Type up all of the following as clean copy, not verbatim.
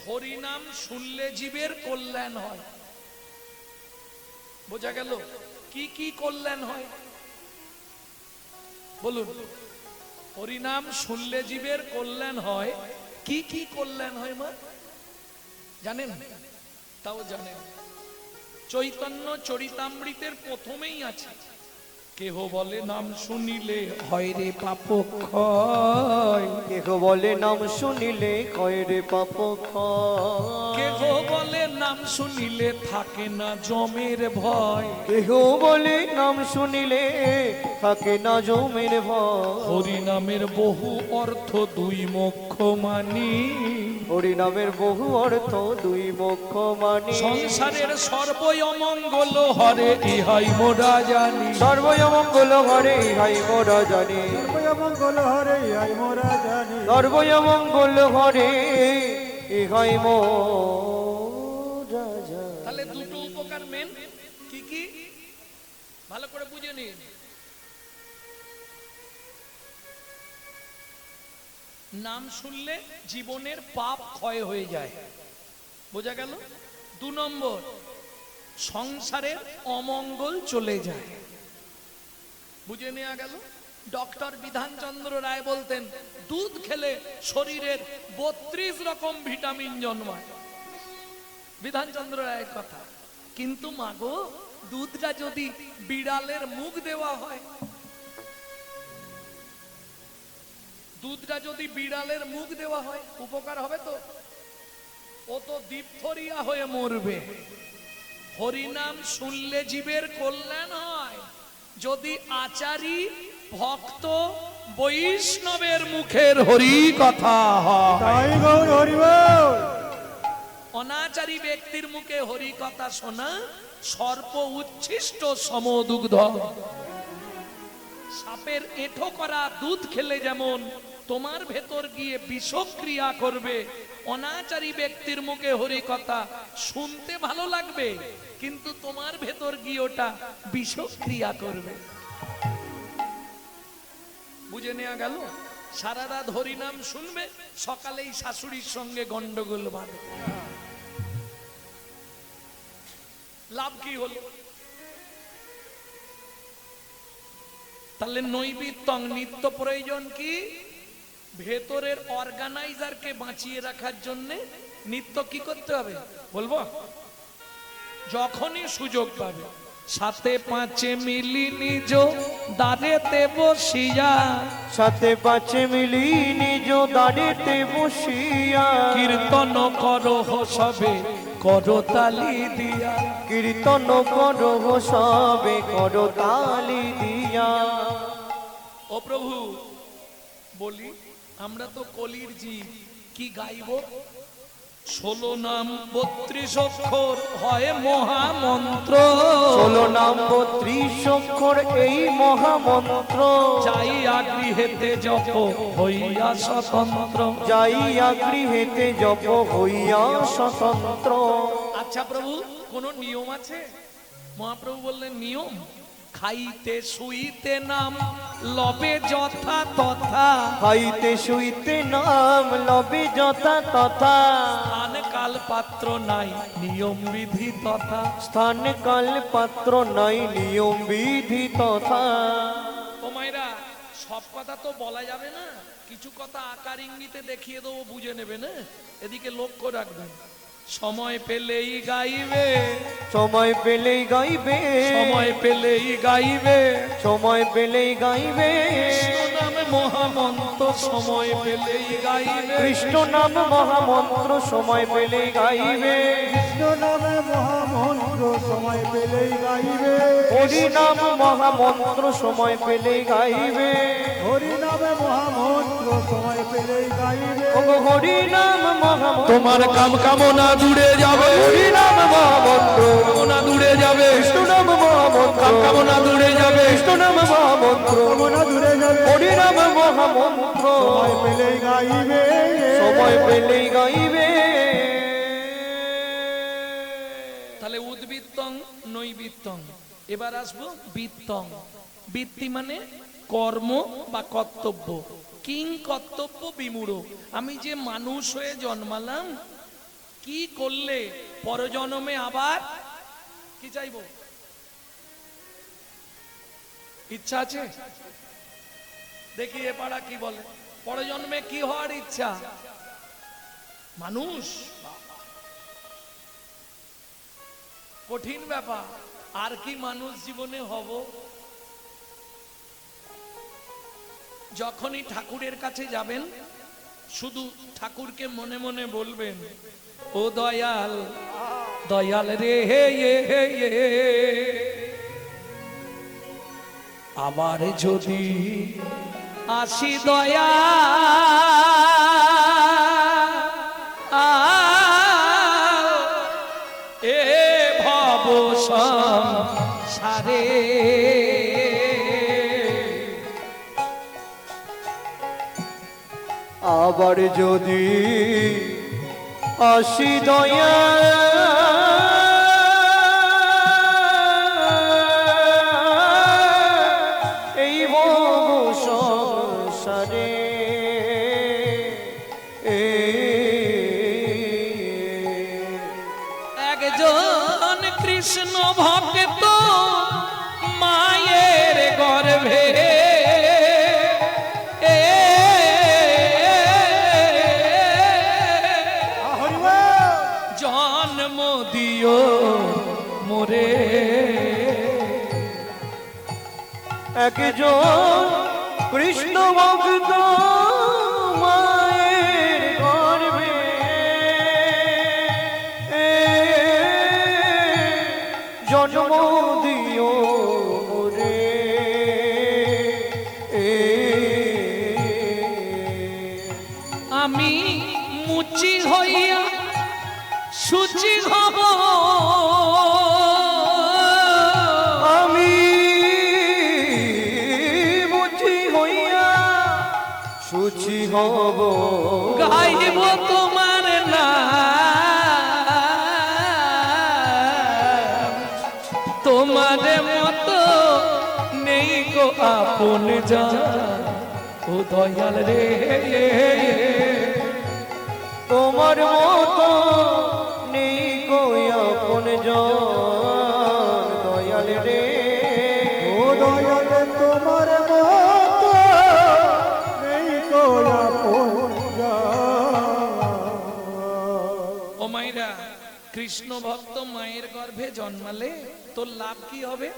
হরিনাম শুনলে জীবের কল্যাণ হয়। বোঝা গেল? কি কি কল্যাণ হয় বলুন? হরিনাম শুনলে জীবের কল্যাণ হয়। কি কি কল্যাণ হয় মা জানেন? তাও জানেন, চৈতন্য চরিতামৃতের প্রথমেই আছে, কেহ বলে নাম শুনিলে হয় রে পাপ ক্ষয়। কেহ বলে নাম শুনিলে কয় রে পাপ ক্ষয়। কেহ বলে নাম শুনিলে থাকে না যমের ভয়। কেহ বলে নাম শুনিলে থাকে না যমের ভয়। হরি নামের বহু অর্থ দুই মোক্ষ মানি। হরি নামের বহু অর্থ দুই মোক্ষ মানি। সংসারের সর্বই অমঙ্গল হরে ইহাই মোরা জানি। সর্বই অমঙ্গল হরে ইহাই মোরা জানি। সর্বমঙ্গল হরে ইহাই মোরা জানি। সর্বই অমঙ্গল হরে ইহাই মোরা জানি। তাহলে দুটো উপকার মেন কি কি ভালো করে বুঝে নিন। নাম শুনলে জীবনের পাপ ক্ষয় হয়ে যায়, বোঝা গেল? 2 নম্বর, সংসারের অমঙ্গল চলে যায়, বুঝে নেওয়া গেল? ডক্টর বিধানচন্দ্র রায় বলতেন দুধ খেলে শরীরের 32 রকম ভিটামিন জন্মায়। বিধানচন্দ্র রায়ের কথা। কিন্তু মাগো, দুধটা যদি বিড়ালের মুখ দেওয়া হয়, দুধটা যদি বিড়ালের মুখ দেওয়া হয় উপকার হবে তো? ও তো ডিপথোরিয়া হয়ে মরবে। হরিনাম শুনলে জীবের কল্যাণ হয় যদি আচারী ভক্ত বৈষ্ণবের মুখের হরি কথা হয়। তাই গৌর হরি বল। অনাচারী ব্যক্তির মুখে হরি কথা শোনা সর্প উচ্ছিষ্ট সমদুগ্ধ। সাপের এঁঠো করা দুধ খেলে যেমন তোমার ভেতর গিয়ে বিষক্রিয়া করবে, অনাচারী ব্যক্তির মুখে হরি কথা শুনতে ভালো লাগবে কিন্তু তোমার ভেতর গিয়ে ওটা বিষক্রিয়া করবে। বুঝে নেওয়া গেল? সারা রাত হরিনাম শুনবে, সকালেই শাশুড়ির সঙ্গে গন্ডগোল বাঁধবে, লাভ কি হলো? তাহলে নৈবিত্তং নিত্য প্রয়োজন কি? ভেতরের অর্গানাইজারকে বাঁচিয়ে রাখার জন্য নিত্য কি করতে হবে বলবো? যখনই সুযোগ পাবে সাথে পাঁচে মিলি নিজ দাঁড়েতে বসিয়া। সাথে পাঁচে মিলি নিজ দাঁড়েতে বসিয়া। কীর্তন করো সবে করো তালি দিয়া। কীর্তন করো সবে করো তালি দিয়া। ও প্রভু, বলি আমরা তো কলির জীব, কি গাইব? 16 নাম 32 অক্ষর হয় মহামন্ত্র। 16 নাম 32 অক্ষর এই মহামন্ত্র। যাইয়া গৃহেতে জপ হইয়া স্বতন্ত্র। যাইয়া গৃহেতে জপ হইয়া স্বতন্ত্র। আচ্ছা প্রভু, কোন নিয়ম আছে? মহাপ্রভু বললেন নিয়ম, খাইতে শুইতে নাম লবে যথা তথা। খাইতে শুইতে নাম লবে যথা তথা। স্থান কাল পাত্র নাই নিয়ম বিধি তথা। স্থান কাল পাত্র নাই নিয়ম বিধি তথা। ও মায়েরা, সব কথা তো বলা যাবে না, কিছু কথা আকার ইঙ্গিতে দেখিয়ে দেবো, বুঝে নেবে না? এদিকে লক্ষ্য রাখবেন। সময় পেলেই গাইবে, সময় পেলেই গাইবে। সময় পেলেই গাইবে। সময় পেলেই গাইবে। কৃষ্ণ নামে মহামন্ত্র সময় পেলেই গাইবে। কৃষ্ণ নাম মহামন্ত্র সময় পেলেই গাইবে। কৃষ্ণ নামে মহামন্ত্র সময় পেলেই গাইবে। হরি নাম মহামন্ত্র সময় পেলেই গাইবে। হরি নামে মহামন্ত্র সময় পেলেই গাইবে। হরি নাম মহামন্ত্র। তোমার কাম কামনা দূরে যাবে। হরি নাম মহামন্ত্র কামনা দূরে যাবে। কৃষ্ণ নাম মহামন্ত্র। কাম কামনা দূরে যাবে। কৃষ্ণ নাম মহামন্ত্র কামনা দূরে যাবে। হরি নাম মহামন্ত্র সময় পেলেই গাইবে। সময় পেলেই গাইবে। তাহলে উদ্বৃত্তং নৈবৃত্তং। এবার আসবো বৃত্তং। বৃত্তি মানে কর্ম বা কর্তব্য। কিং কর্তব্য বিমূঢ়। আমি যে মানুষ হয়ে জন্মালাম, কি করলে পরজন্মে আবার কি চাইবো? ইচ্ছা আছে? দেখি এ পাড়া কি বলে, পরজন্মে কি হওয়ার ইচ্ছা? মানুষ, কঠিন ব্যাপার। আর কি মানুষ জীবনে হব? যখনই ঠাকুরের কাছে যাবেন শুধু ঠাকুরকে মনে মনে বলবেন, ও দয়াল, দয়াল রে হে হে হে, আবার যদি আসি দয়া এ ভব সংসারে, আবার যদি আসি দয়া এই ভব সংসারে, একজন কৃষ্ণ ভক্ত মায়ের গর্ভে জন্ম দিও মোরে, একজন কৃষ্ণ ভক্ত মায়ের গর্ভে জন্ম দিও মোরে, আমি মুচি হইয়া সুচি হব, আমি মুচি হইয়া সুচি হব, গাইব তোমার নাম, তোমার মতো নেই গো আপন জান, ও দয়াল রে, তোমার মতো নেই গো আপন জন, দয়াল রে, ও দয়াল তোমার মতো নেই কো আপন জন। ও মায়েরা, কৃষ্ণ ভক্ত মায়ের গর্ভে জন্মালে তোর লাভ কি হবে?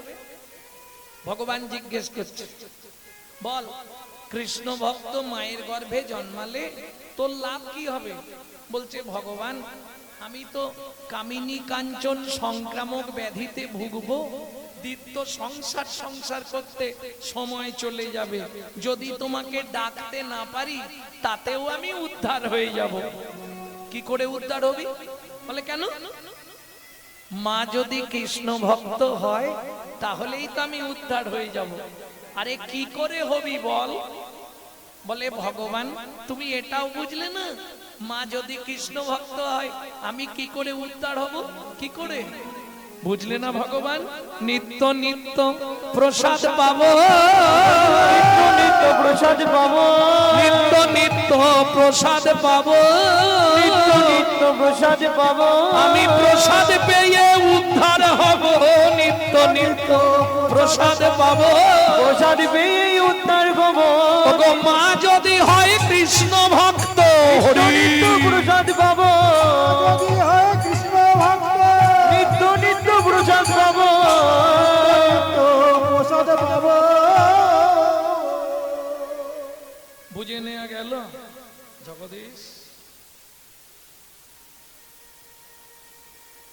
ভগবান জিজ্ঞেস করছে, বল কৃষ্ণ ভক্ত মায়ের গর্ভে জন্মালে তোর লাভ কি হবে? বলছে ভগবান, আমি তো কামিনী কাঞ্চন সংক্রামক ব্যাধিতে ভুগবো, দ্বিত্ব সংসার সংসার করতে সময় চলে যাবে, যদি তোমাকে ডাকতে না পারি তাতেও আমি উদ্ধার হয়ে যাব। কি করে উদ্ধার হবি? বলে কেন? মা যদি কৃষ্ণ ভক্ত হয় তাহলেই তো আমি উদ্ধার হয়ে যাব। আরে কি করে হবি বল? বলে ভগবান তুমি এটাও বুঝলে না, মা যদি কৃষ্ণ ভক্ত হয় আমি কি করে উদ্ধার হব? কি করে বুঝলে না ভগবান? নিত্য নিত্য প্রসাদ পাবো, নিত্য প্রসাদ পাবো, নিত্য নিত্য প্রসাদ পাবো, নিত্য নিত্য প্রসাদ পাবো, আমি প্রসাদ পেয়ে উদ্ধার হব, নিত্য নিত্য প্রসাদ পাবো, প্রসাদ পেয়ে উদ্ধার হব, ওগো মা যদি হয় কৃষ্ণ ভক্ত, নিত্য প্রসাদ পাবো, যদি হয় কৃষ্ণ ভক্ত নিত্য নিত্য প্রসাদ পাবো, তো প্রসাদ পাবো। বুঝে নেওয়া গেল জগদীশ?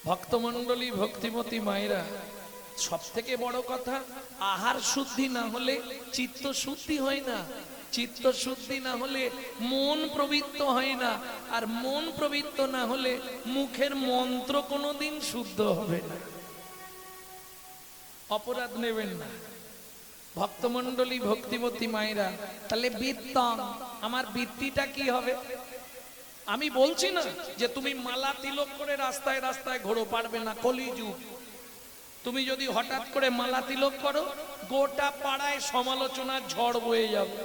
ভক্তমণ্ডলী, ভক্তিমতী মায়েরা, সব থেকে বড় কথা, আহার শুদ্ধি না হলে চিত্ত শুদ্ধি হয় না, চিত্ত শুদ্ধি না হলে মন প্রবৃত্ত হয় না, আর মন প্রবৃত্ত না হলে মুখের মন্ত্র কোনোদিন শুদ্ধ হবে না। অপরাধ নেবেন না ভক্তমণ্ডলী, ভক্তিমতী মায়েরা। তাহলে বৃত্তম, আমার বৃত্তিটা কি হবে? আমি বলছি না যে তুমি মালা তিলক করে রাস্তায় রাস্তায় ঘোরো, পারবে না, কলিযুগ। তুমি যদি হঠাৎ করে মালা তিলক করো, গোটা পাড়ায় সমালোচনার ঝড় বয়ে যাবে।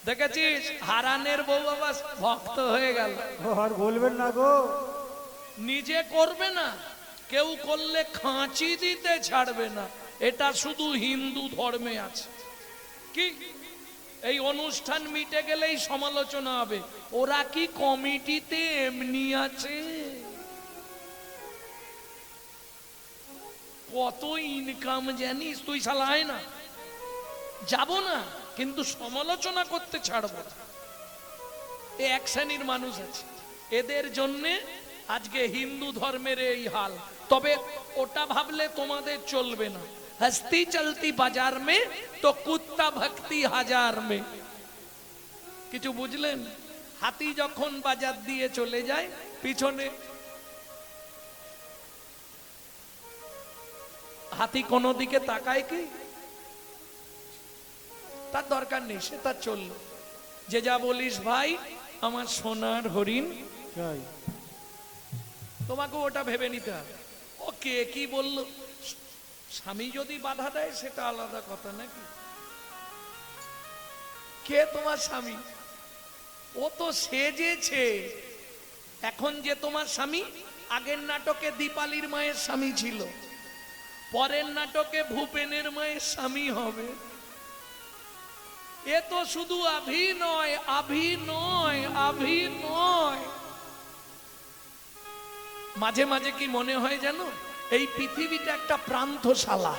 দেখেছিস হারানের বউ বাবা ভক্ত হয়ে গেল। ও আর বলবেন না গো, নিজে করবে না, কেউ করলে খাঁচি দিতে ছাড়বে না। এটা শুধু হিন্দু ধর্মে আছে। কি এই অনুষ্ঠান মিটে গেলেই সমালোচনা হবে, ওরা কি কমিটিতে এমনি আছে? কত ইনকাম জানিস তুই? শালায় না যাব না, কিন্তু সমালোচনা করতে ছাড়বো না। এক শ্রেণীর মানুষ আছে, এদের জন্যে আজকে হিন্দু ধর্মের এই হাল। তবে ওটা ভাবলে তোমাদের চলবে না। হস্তি চলতি বাজার মে তো কুত্তা ভক্তি হাজার মে। কিছু বুঝলেন? হাতি যখন বাজার দিয়ে চলে যায়, পিছনে হাতি কোনো দিকে তাকায় কি? তার দরকার নেই, সে তার চলল। যে যা বলিস ভাই, আমার সোনার হরিণ, চাই তোমাকে ওটা ভেবে নিতে হবে। ও কে কি বললো, স্বামী যদি বাধা দেয় সেটা আলাদা কথা, নাকি? কে তোমার স্বামী? ও তো সেজেছে। এখন যে তোমার স্বামী, আগের নাটকে দীপালির মায়ের স্বামী ছিল, পরের নাটকে ভূপেনের মায়ের স্বামী হবে। এ তো শুধু অভিনয়, অভিনয়, অভিনয়। মাঝে মাঝে কি মনে হয় জানো, এই পৃথিবীটা একটা প্রান্তশালা।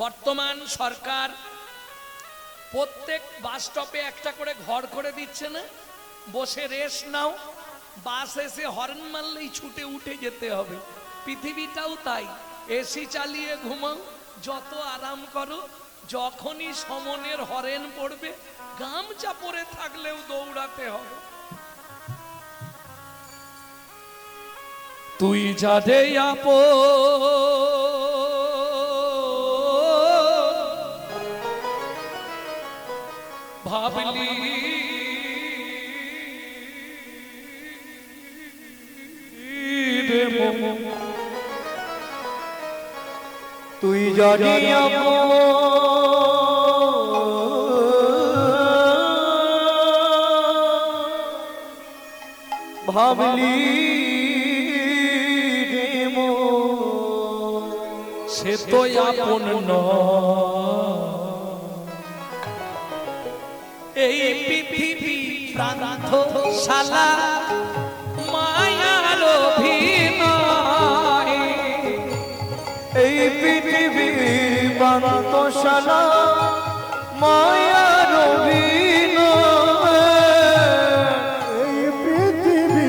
বর্তমান সরকার প্রত্যেক বাস স্টপে একটা করে ঘর করে দিচ্ছে না? বসে রেস্ট নাও, বাস এসে হর্ন মারলেই ছুটে উঠে যেতে হবে। পৃথিবীটাও তাই, এসি চালিয়ে ঘুমাও, যত আরাম করো, যখনই সমনের হরেন পড়বে গামছা পরে থাকলেও দৌড়াতে হবে। তুই যাদে ভাবলি রে মন, তুই জানি ভাবলি রে মন, সে তো আপন এই পৃথিবী প্রান্তশালা, মায়ার অভিনয়। এই পৃথিবীর প্রান্তশালা, মায়ার অভিনয়। এই পৃথিবী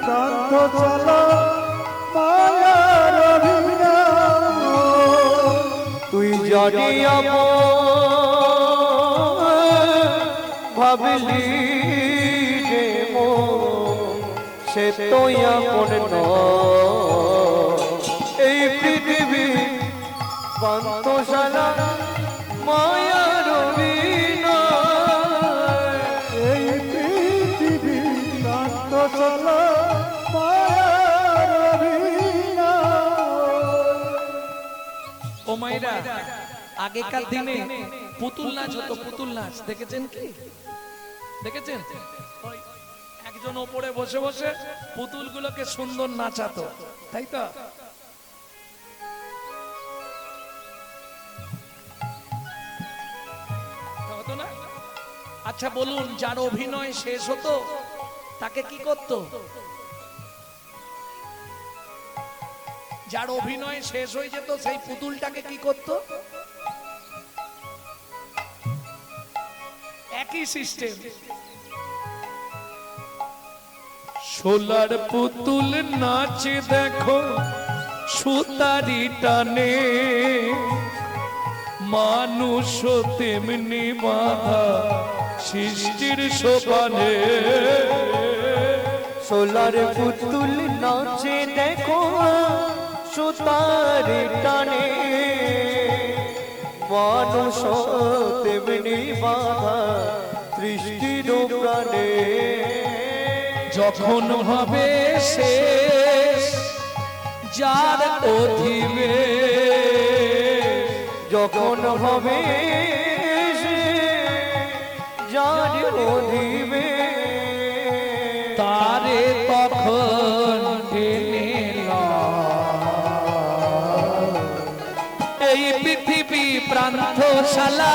প্রান্তশালা, মায়ার অভিনয়। তুই জানি ভাবলি রে মন, সে তো আপন এই পৃথিবী প্রান্তশালা, মায়ার অভিনয়। এই পৃথিবী প্রান্তশালা, মায়ার অভিনয়। ও মাইরা, আগেকার দিনে পুতুল নাচ হতো। পুতুল নাচ দেখেছেন কি? দেখেছেন? ওই একজন ওপরে বসে বসে পুতুলগুলোকে সুন্দর নাচাতো, তাই তো? হতো না? আচ্ছা বলুন, যার অভিনয় শেষ হতো তাকে কি করতো? যার অভিনয় শেষ হয়ে যেত সেই পুতুলটাকে কি করতো? একই সিস্টেম। সোলার পুতুল নাচে দেখো সুতারি টানে, মানুষ তেমনি বাধা সৃষ্টির সোপানে। সোলার পুতুল নাচে দেখো সুতার টানে, মানুষ তেমনি বাধা সৃষ্টির প্রাণে। যখন হবে শেষ যার অধিবে, যখন হবে যার অধিবে, তারে তখন ভ্রান্তশালা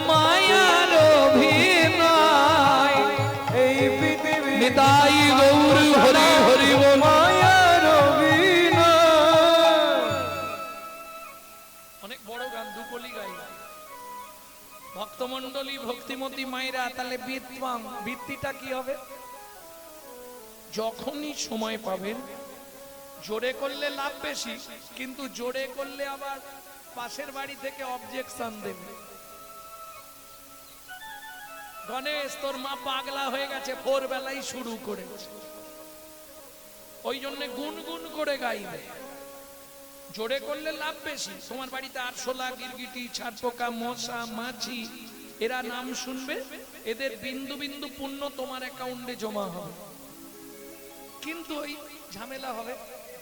মায়ার অভিনয়। এই পৃথিবী নিতাই গৌর হরি হরি বল। মায়ার অভিনয়। অনেক বড় গান, দুকলি গাই। ভক্তমণ্ডলী ভক্তিমতী মায়েরা, তাহলে বৃত্তিটা কি হবে? যখনই সময় পাবেন, জোরে করলে লাভ বেশি, কিন্তু জোরে করলে আবার পাশের বাড়ি থেকে অবজেকশন দেবে। গণেশ, তোর মা পাগলা হয়ে গেছে, ভোরবেলাই শুরু করেছে। ওই জন্য গুনগুন করে গাইবে। জোরে করলে লাভ বেশি। তোমার বাড়িতে আরশোলা, গিরগিটি, ছাড়পোকা, মশা, মাছি, এরা নাম শুনবে, এদের বিন্দু বিন্দু পুণ্য তোমার অ্যাকাউন্টে জমা হবে। কিন্তু ওই ঝামেলা হবে,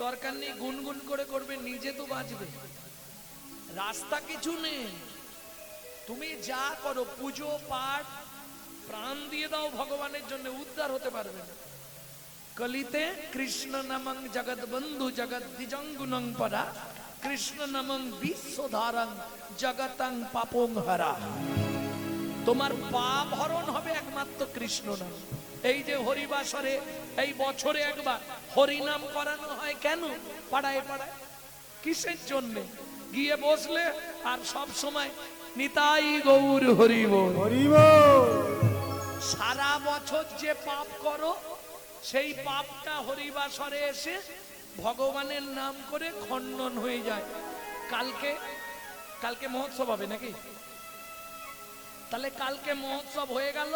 দরকার নেই, গুনগুন করে করবে, নিজে তো বাঁচবে। রাস্তা কিছু নেই, তুমি যা করো, পুজো পাঠ প্রাণ দিয়ে দাও ভগবানের জন্য, উদ্ধার হতে পারবে না। কলিতে কৃষ্ণ নামং জগৎ বন্ধু জগৎ দ্বিজঙ্গুনং পরা, কৃষ্ণ নামং বিশ্বধারং জগতং পাপং হরা। তোমার পাপ হরণ হবে একমাত্র কৃষ্ণ নাম। এই যে হরিবাসরে এই বছরে একবার হরিনাম করানো হয়, কেন? পাড়ায় পাড়ায় কিসের জন্য? গিয়ে বসলে আর সব সময় নিতাই গৌর হরি বল। হরি বল। সারা বছর যে পাপ করো, সেই পাপটা হরিবাসরে এসে ভগবানের নাম করে খণ্ডন হয়ে যায়। কালকে মহোৎসব হবে নাকি? তাহলে কালকে মহোৎসব হয়ে গেল,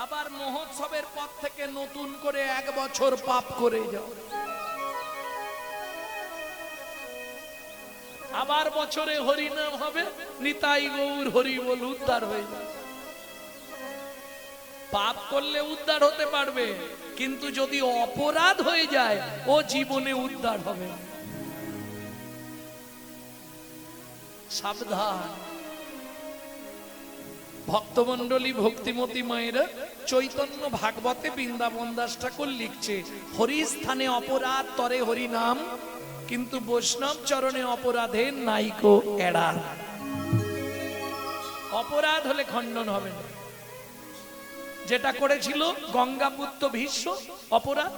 আবার মহোৎসবের পর থেকে নতুন করে 1 বছর পাপ করে যাও। আবার বছরে হরিনাম হবে, নিতাই গৌর হরি বল, উদ্ধার হয়ে যাবে। পাপ করলে উদ্ধার হতে পারবে, কিন্তু যদি অপরাধ হয়ে যায়, ও জীবনে উদ্ধার হবে না। সাবধান। ভক্তমণ্ডলী ভক্তিমতী মায়েরা, চৈতন্য ভাগবতে বৃন্দাবন দাস ঠাকুর লিখছে, হরিস্থানে অপরাধ তরে হরি নাম, কিন্তু বৈষ্ণব চরণে অপরাধের নাইকো এড়াল। অপরাধ হলে খণ্ডন হবে না। যেটা করেছিল গঙ্গাপুত্র ভীষ্ম, অপরাধ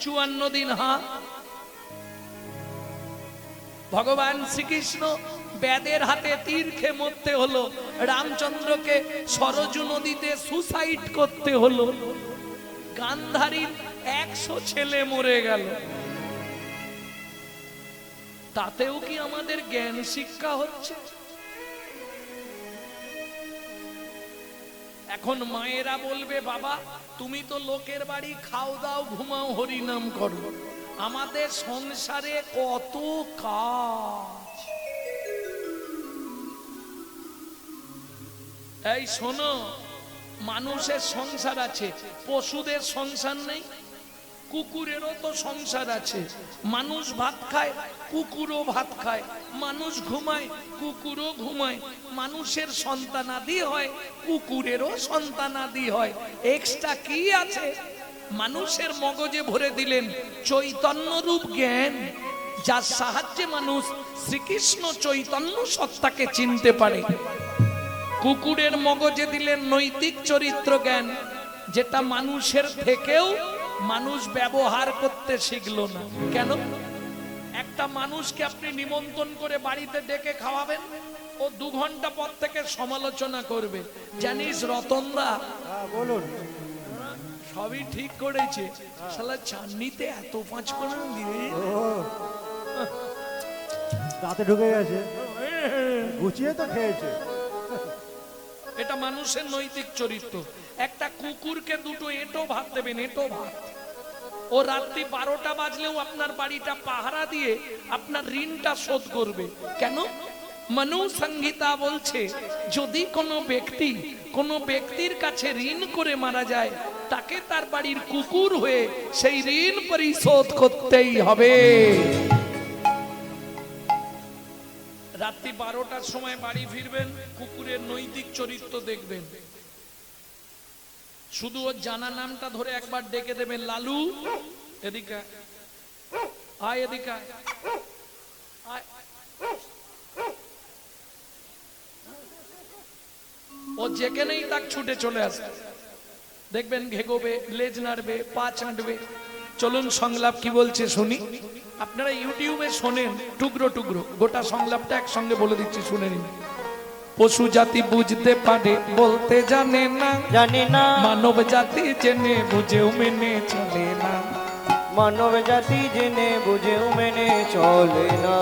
54 দিন ভগবান শ্রীকৃষ্ণ বেদের হাতে তীর খেয়ে মরতে হলো, রামচন্দ্রকে সরজু নদীতে সুসাইড করতে হলো, গান্ধারীর 100 ছেলে মরে গেল। তাতেও কি আমাদের জ্ঞান শিক্ষা হচ্ছে? এখন মায়েরা বলবে, বাবা তুমি তো লোকের বাড়ি খাও দাও ঘুমাও হরিনাম করো, আমাদের সংসারে কত কাজ। এই শোনো, মানুষের সংসার আছে, পশুদের সংসার নেই? কুকুরেরও তো সংসার আছে। মানুষ ভাত খায়, কুকুরও ভাত খায়। মানুষ ঘুমায়, কুকুরও ঘুমায়। মানুষের সন্তানাদি হয়, কুকুরেরও সন্তানাদি হয়। এক্সট্রা কি আছে? মানুষের মগজে ভরে দিলেন চৈতন্য রূপ জ্ঞান, যার সাহায্যে মানুষ শ্রীকৃষ্ণ চৈতন্য সত্তাকে চিনতে পারে। কুকুরের মগজে দিলেন নৈতিক চরিত্র জ্ঞান, যেটা মানুষের থেকেও মানুষ ব্যবহার করতে শিখলো না। কেন? একটা মানুষকে আপনি নিমন্ত্রণ করে বাড়িতে ডেকে খাওয়াবেন, ও 2 ঘন্টা পর থেকে সমালোচনা করবে, জানিস রতনদা বলুন। সবই ঠিক করেছে, শালা চাটনিতে এত 5 ফোড়ন দিয়ে রাতে ঢুকে গেছে, গুছিয়ে তো খেয়েছে। এটা মানুষের নৈতিক চরিত্র। একটা কুকুরকে 2টো এঁটো ভাত দেবেন, এঁটো ভাত, ও রাত্রি 12টা বাজলেও আপনার বাড়িটা পাহারা দিয়ে আপনার ঋণটা শোধ করবে। কেন? মনু সংহিতা বলছে, যদি কোনো ব্যক্তির কাছে ঋণ করে মারা যায়, তাকে তার বাড়ির কুকুর হয়ে সেই ঋণ পরিশোধ করতেই হবে। রাত্রি 12টার সময় বাড়ি ফিরবেন, কুকুরের নৈতিক চরিত্র দেখবেন। শুধু ওর জানা নামটা ধরে একবার ডেকে দেবেন, লালু এদিকে আয়, এদিকে আয়। ও যেখানেই তাক ছুটে চলে আসবে, দেখবেন ঘেগোবে, লেজ নাড়বে, পা চাঁটবে। চলুন সংলাপ কি বলছে শুনি। আপনারা ইউটিউবে শোনেন টুকরো টুকরো, গোটা সংলাপটা একসঙ্গে বলে দিচ্ছি, শুনে নিন। পশু জাতি বুঝতে পারে বলতে জানে না, জানি না মানব জাতি জেনে বুঝেও মেনে চলে না। মানব জাতি জেনে বুঝেও মেনে চলে না।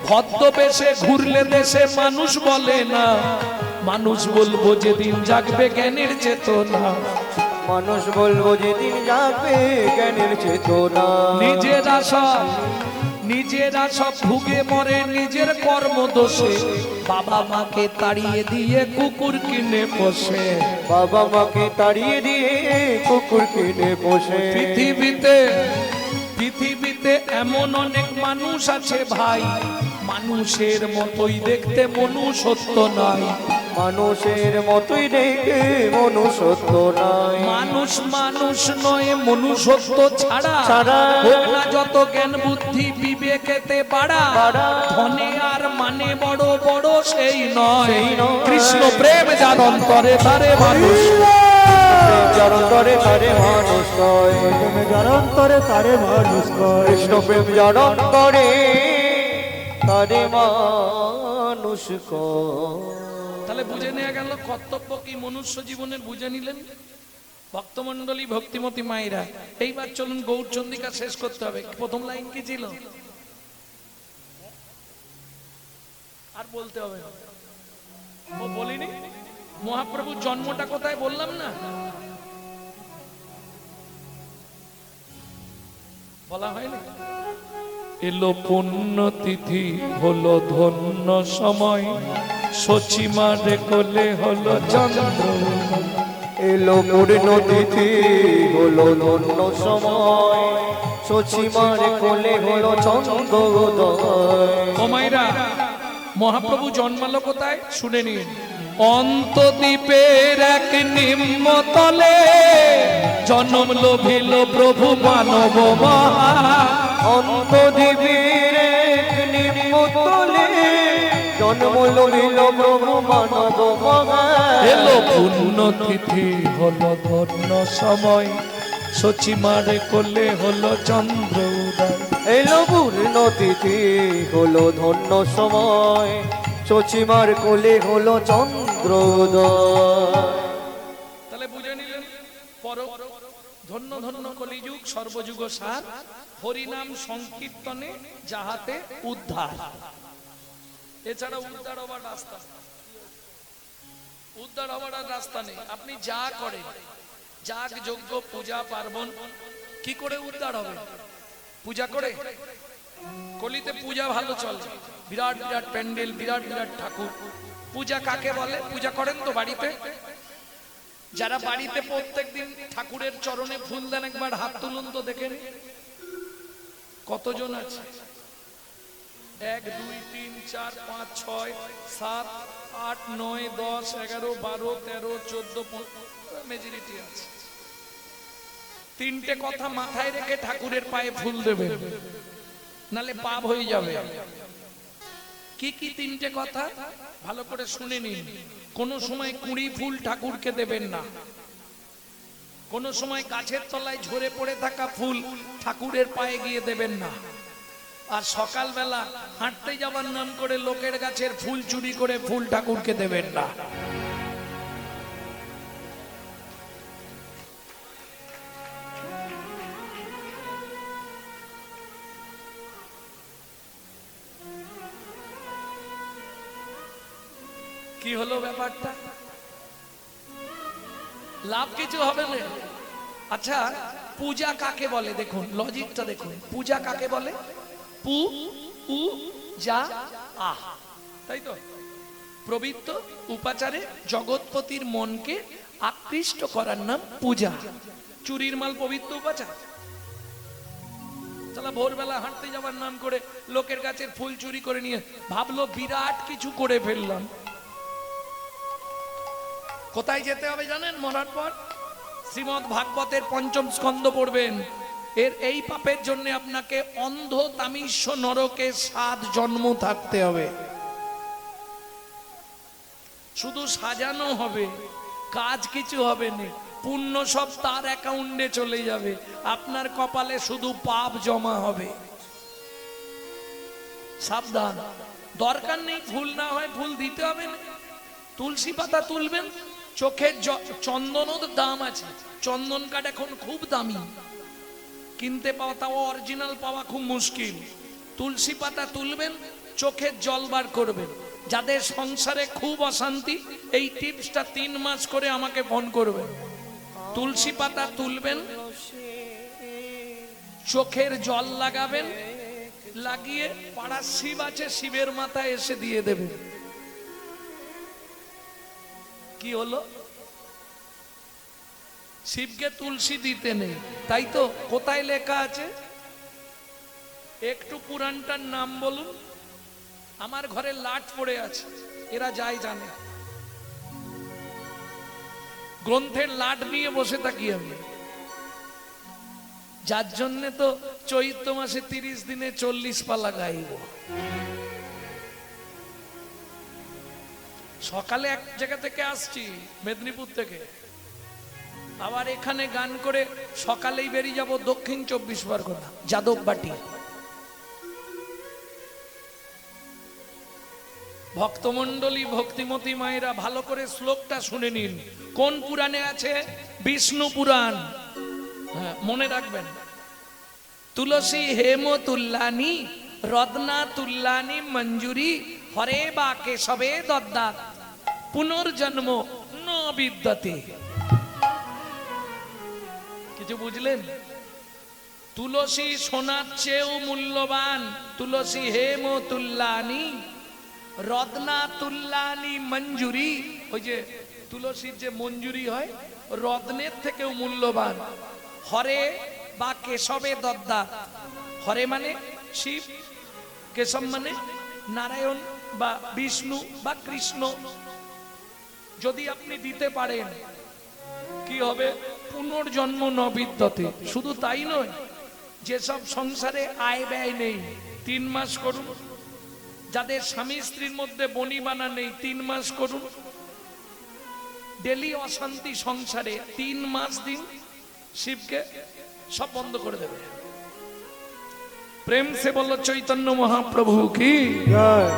ভদ্রবেশে ঘুরলে দেশে মানুষ বলে না, মানুষ বলবো যেদিন জাগবে জ্ঞানের চেতনা। মানুষ বলবো যেদিন যাবে জ্ঞানের চেতনা। নিজেরা সব ভুগে মরে নিজের কর্ম দোষে, বাবা মাকে তাড়িয়ে দিয়ে কুকুর কিনে পোষে। বাবা মাকে তাড়িয়ে দিয়ে কুকুর কিনে পোষে। পৃথিবীতে এমন অনেক মানুষ আছে ভাই, মানুষের মতোই দেখতে মনুষ্যত্ব নাই। মানুষের মতোই দেখে মনুষ্যত্ব নাই। মানুষ নয় মনুষ্যত্ব ছাড়া হোক না যত জ্ঞান বুদ্ধি বিবেকেতে বাড়া। ধনে আর মানে বড় বড় সেই নয়, কৃষ্ণ প্রেম যার অন্তরে তারে মানুষ। যার অন্তরে তারে মানুষ কয়, যার অন্তরে তারে মানুষ কয়। কৃষ্ণ প্রেম যার অন্তরে তারে মানুষ কয়। তাহলে বুঝে নেওয়া গেল কর্তব্য কি মনুষ্য জীবনের, বুঝে নিলেন ভক্তমন্ডলী, ভক্তিমতী মায়েরা। এইবার চলুন গৌরচন্দ্রিকা শেষ করতে হবে। প্রথম লাইন কি ছিল আর বলতে হবে না? ও বলিনি মহাপ্রভুর জন্মটা কোথায় বললাম না, বলা হয়নি? এলো পুণ্যতিথি হলো ধন্য সময়, সচিমারে কোলে হলো চন্দ্র। এলো পূর্ণ তিথি হলো ধন্য সময়, সচিমার কোলে হলো চন্দ্রোদয়। ও মাইরা, মহাপ্রভু জন্মালো কোথায় শুনে নিন। অন্তদ্বীপের এক নিম্নতলে জন্ম লোভিল প্রভু মানব মহা। অন্তদ্বীপের এক নিম্নতলে জন্ম লভিল প্রভু মানব মহা। এলো পুণ্যতিথি হলো ধন্য সময়, সচিমারে কোলে হলো চন্দ্র উদয়। এলো পূর্ণ তিথি হলো ধন্য সময়, সচিমার কোলে হলো চন্দ্রোদয়। তাহলে বুঝে নিলেন ধন্য ধন্য কলিযুগ সর্বযুগ সার, হরিনাম সংকীর্তনে যাহাতে উদ্ধার। এছাড়া উদ্ধার হবার রাস্তা নেই। আপনি যা করেন, যাগ যজ্ঞ পূজা পার্বণ, কি করে উদ্ধার হবে? পূজা করে? কলিতে পূজা ভালো চলে, বিরাট বিরাট প্যান্ডেল, বিরাট বিরাট ঠাকুর। পূজা কাকে বলে? পূজা করেন তো বাড়িতে? যারা বাড়িতে প্রত্যেকদিন ঠাকুরের চরণে ফুল দেন একবার হাত তুলুন তো দেখেন কতজন আছে। 1 2 3 4 5 6 7 8 9 10 11 12 13 14 15 মেজরিটি আছে। তিনটে কথা মাথায় রেখে ঠাকুরের পায়ে ফুল দেবেন, নালে পাপ হয়ে যাবে। কি কি তিনটে কথা ভালো করে শুনে নিন। কোন সময় কুঁড়ি ফুল ঠাকুরকে দেবেন না, কোন সময় গাছের তলায় ঝরে পড়ে থাকা ফুল ঠাকুরের পায়ে গিয়ে দেবেন না। আর সকালবেলা হাঁটতে যাবার নাম করে লোকের গাছের ফুল চুরি করে ফুল ঠাকুরকে দেবেন না। কি হলো ব্যাপারটা? লাভ কিছু হবে না। আচ্ছা, পূজা কাকে বলে? দেখুন লজিকটা দেখুন। পূজা কাকে বলে? পু উ যা আহ, তাই তো? পবিত্র উপাচারে জগৎপতির মনকে আকৃষ্ট করার নাম পূজা। চুরির মাল পবিত্র উপাচার? তাহলে ভোরবেলা হাঁটতে যাওয়ার নাম করে লোকের গাছের ফুল চুরি করে নিয়ে ভাবলো বিরাট কিছু করে ফেললাম। কোথায় যেতে হবে জানেন? মরার পর শ্রীমদ্ ভাগবতের 5ম স্কন্ধ পড়বেন। এই পাপের জন্য আপনাকে অন্ধ তামিস্য নরকে 7 জন্ম থাকতে হবে। শুধু সাজানো হবে, কাজ কিছু হবে না, পুণ্য সব তার অ্যাকাউন্টে চলে যাবে, আপনার কপালে শুধু পাপ জমা হবে। সাবধান, দরকার নেই ফুল না হয় ফুল দিতে হবে না, তুলসী পাতা তুলবেন, চোখের চন্দনও দাম আছে, চন্দন কাঠ এখন খুব দামি, কিনতে পাওয়া, তাও অরিজিনাল পাওয়া খুব মুশকিল। তুলসী পাতা তুলবেন, চোখের জল বার করবেন। যাদের সংসারে খুব অশান্তি, এই টিপসটা 3 মাস করে আমাকে ফোন করবেন। তুলসী পাতা তুলবেন, চোখের জল লাগাবেন, লাগিয়ে পাড়ার শিব আছে, শিবের মাথায় এসে দিয়ে দেবেন। কি হলো? শিবকে তুলসী দিতে নেই, তাই তো? কোথায় লেখা আছে? একটু পুরাণটার নাম বলুন। আমার ঘরে লাট পড়ে আছে, এরা যাই জানে, গ্রন্থের লাট নিয়ে বসে থাকি আমি, যার জন্যে তো চৈত্র মাসে 30 দিনে 40 পালা গাইব। সকালে এক জায়গা থেকে আসছি, মেদিনীপুর থেকে, আবার এখানে গান করে সকালেই বেরিয়ে যাব দক্ষিণ 24 পরগনা, যাদববাটি। ভক্তমণ্ডলী, ভক্তিমতী মায়েরা ভালো করে শ্লোকটা শুনে নিন। কোন পুরাণে আছে? বিষ্ণু পুরাণ। হ্যাঁ, মনে রাখবেন। তুলসী হেম তুল্লানি রত্না তুল্লানি মঞ্জুরি হরে বা কেশবে দদ্দাত পুনর্জন্ম ন বিদ্যতে। কিছু বুঝলেন? তুলসী সোনার চেয়েও মূল্যবান, তুলসী হেম তুল্লানি রত্না তুল্লানি মঞ্জুরি। ওই যে তুলসীর যে মঞ্জুরি হয়, রত্নের থেকেও মূল্যবান। হরে বা কেশবে দদ্দাত, হরে মানে শিব, কেশব মানে নারায়ণ বা বিষ্ণু বা কৃষ্ণ। যদি আপনি দিতে পারেন, কি হবে? পুনর্জন্ম ন বিদ্যতে। শুধু তাই নয়, যেসব সংসারে আয় ব্যয় নেই, 3 মাস করুন। যাদের স্বামী স্ত্রীর মধ্যে বনিবানা নেই, 3 মাস করুন। ডেলি অশান্তি সংসারে 3 মাস দিন শিবকে, সব বন্ধ করে দেবে। প্রেম সে বলল চৈতন্য মহাপ্রভু কি জয়।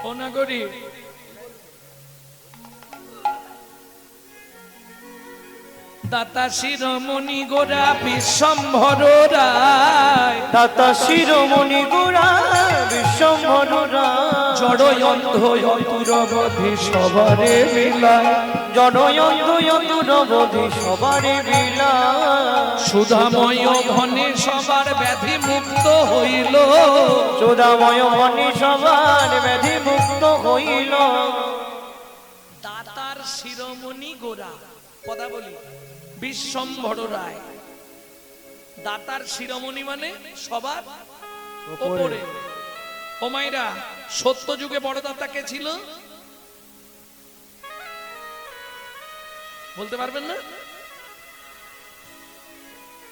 ও নাগরী, দাতা শিরোমণি গোরা বিশ্বম্ভর রায়, দাতা শিরোমণি গোরা বিশ্বম্ভর রায়, জড়য়ন্ধ অতুরবধি সবারে বিলায়, জনয়ন্ধ অতুরবধি সবারে বিলায়, সুধাময় ধনে সবার ব্যাধি মুক্ত হইল, সুধাময় ধনে সবার ব্যাধি মুক্ত হইল। দাতার শিরোমণি গোরা, কথা বলি, বিশ্বম্ভর রায়। দাতার শিরোমণি মানে সবার উপরে। ও মাইরা, সত্য যুগে বড় দাতা কে ছিল? বলতে পারবেন না?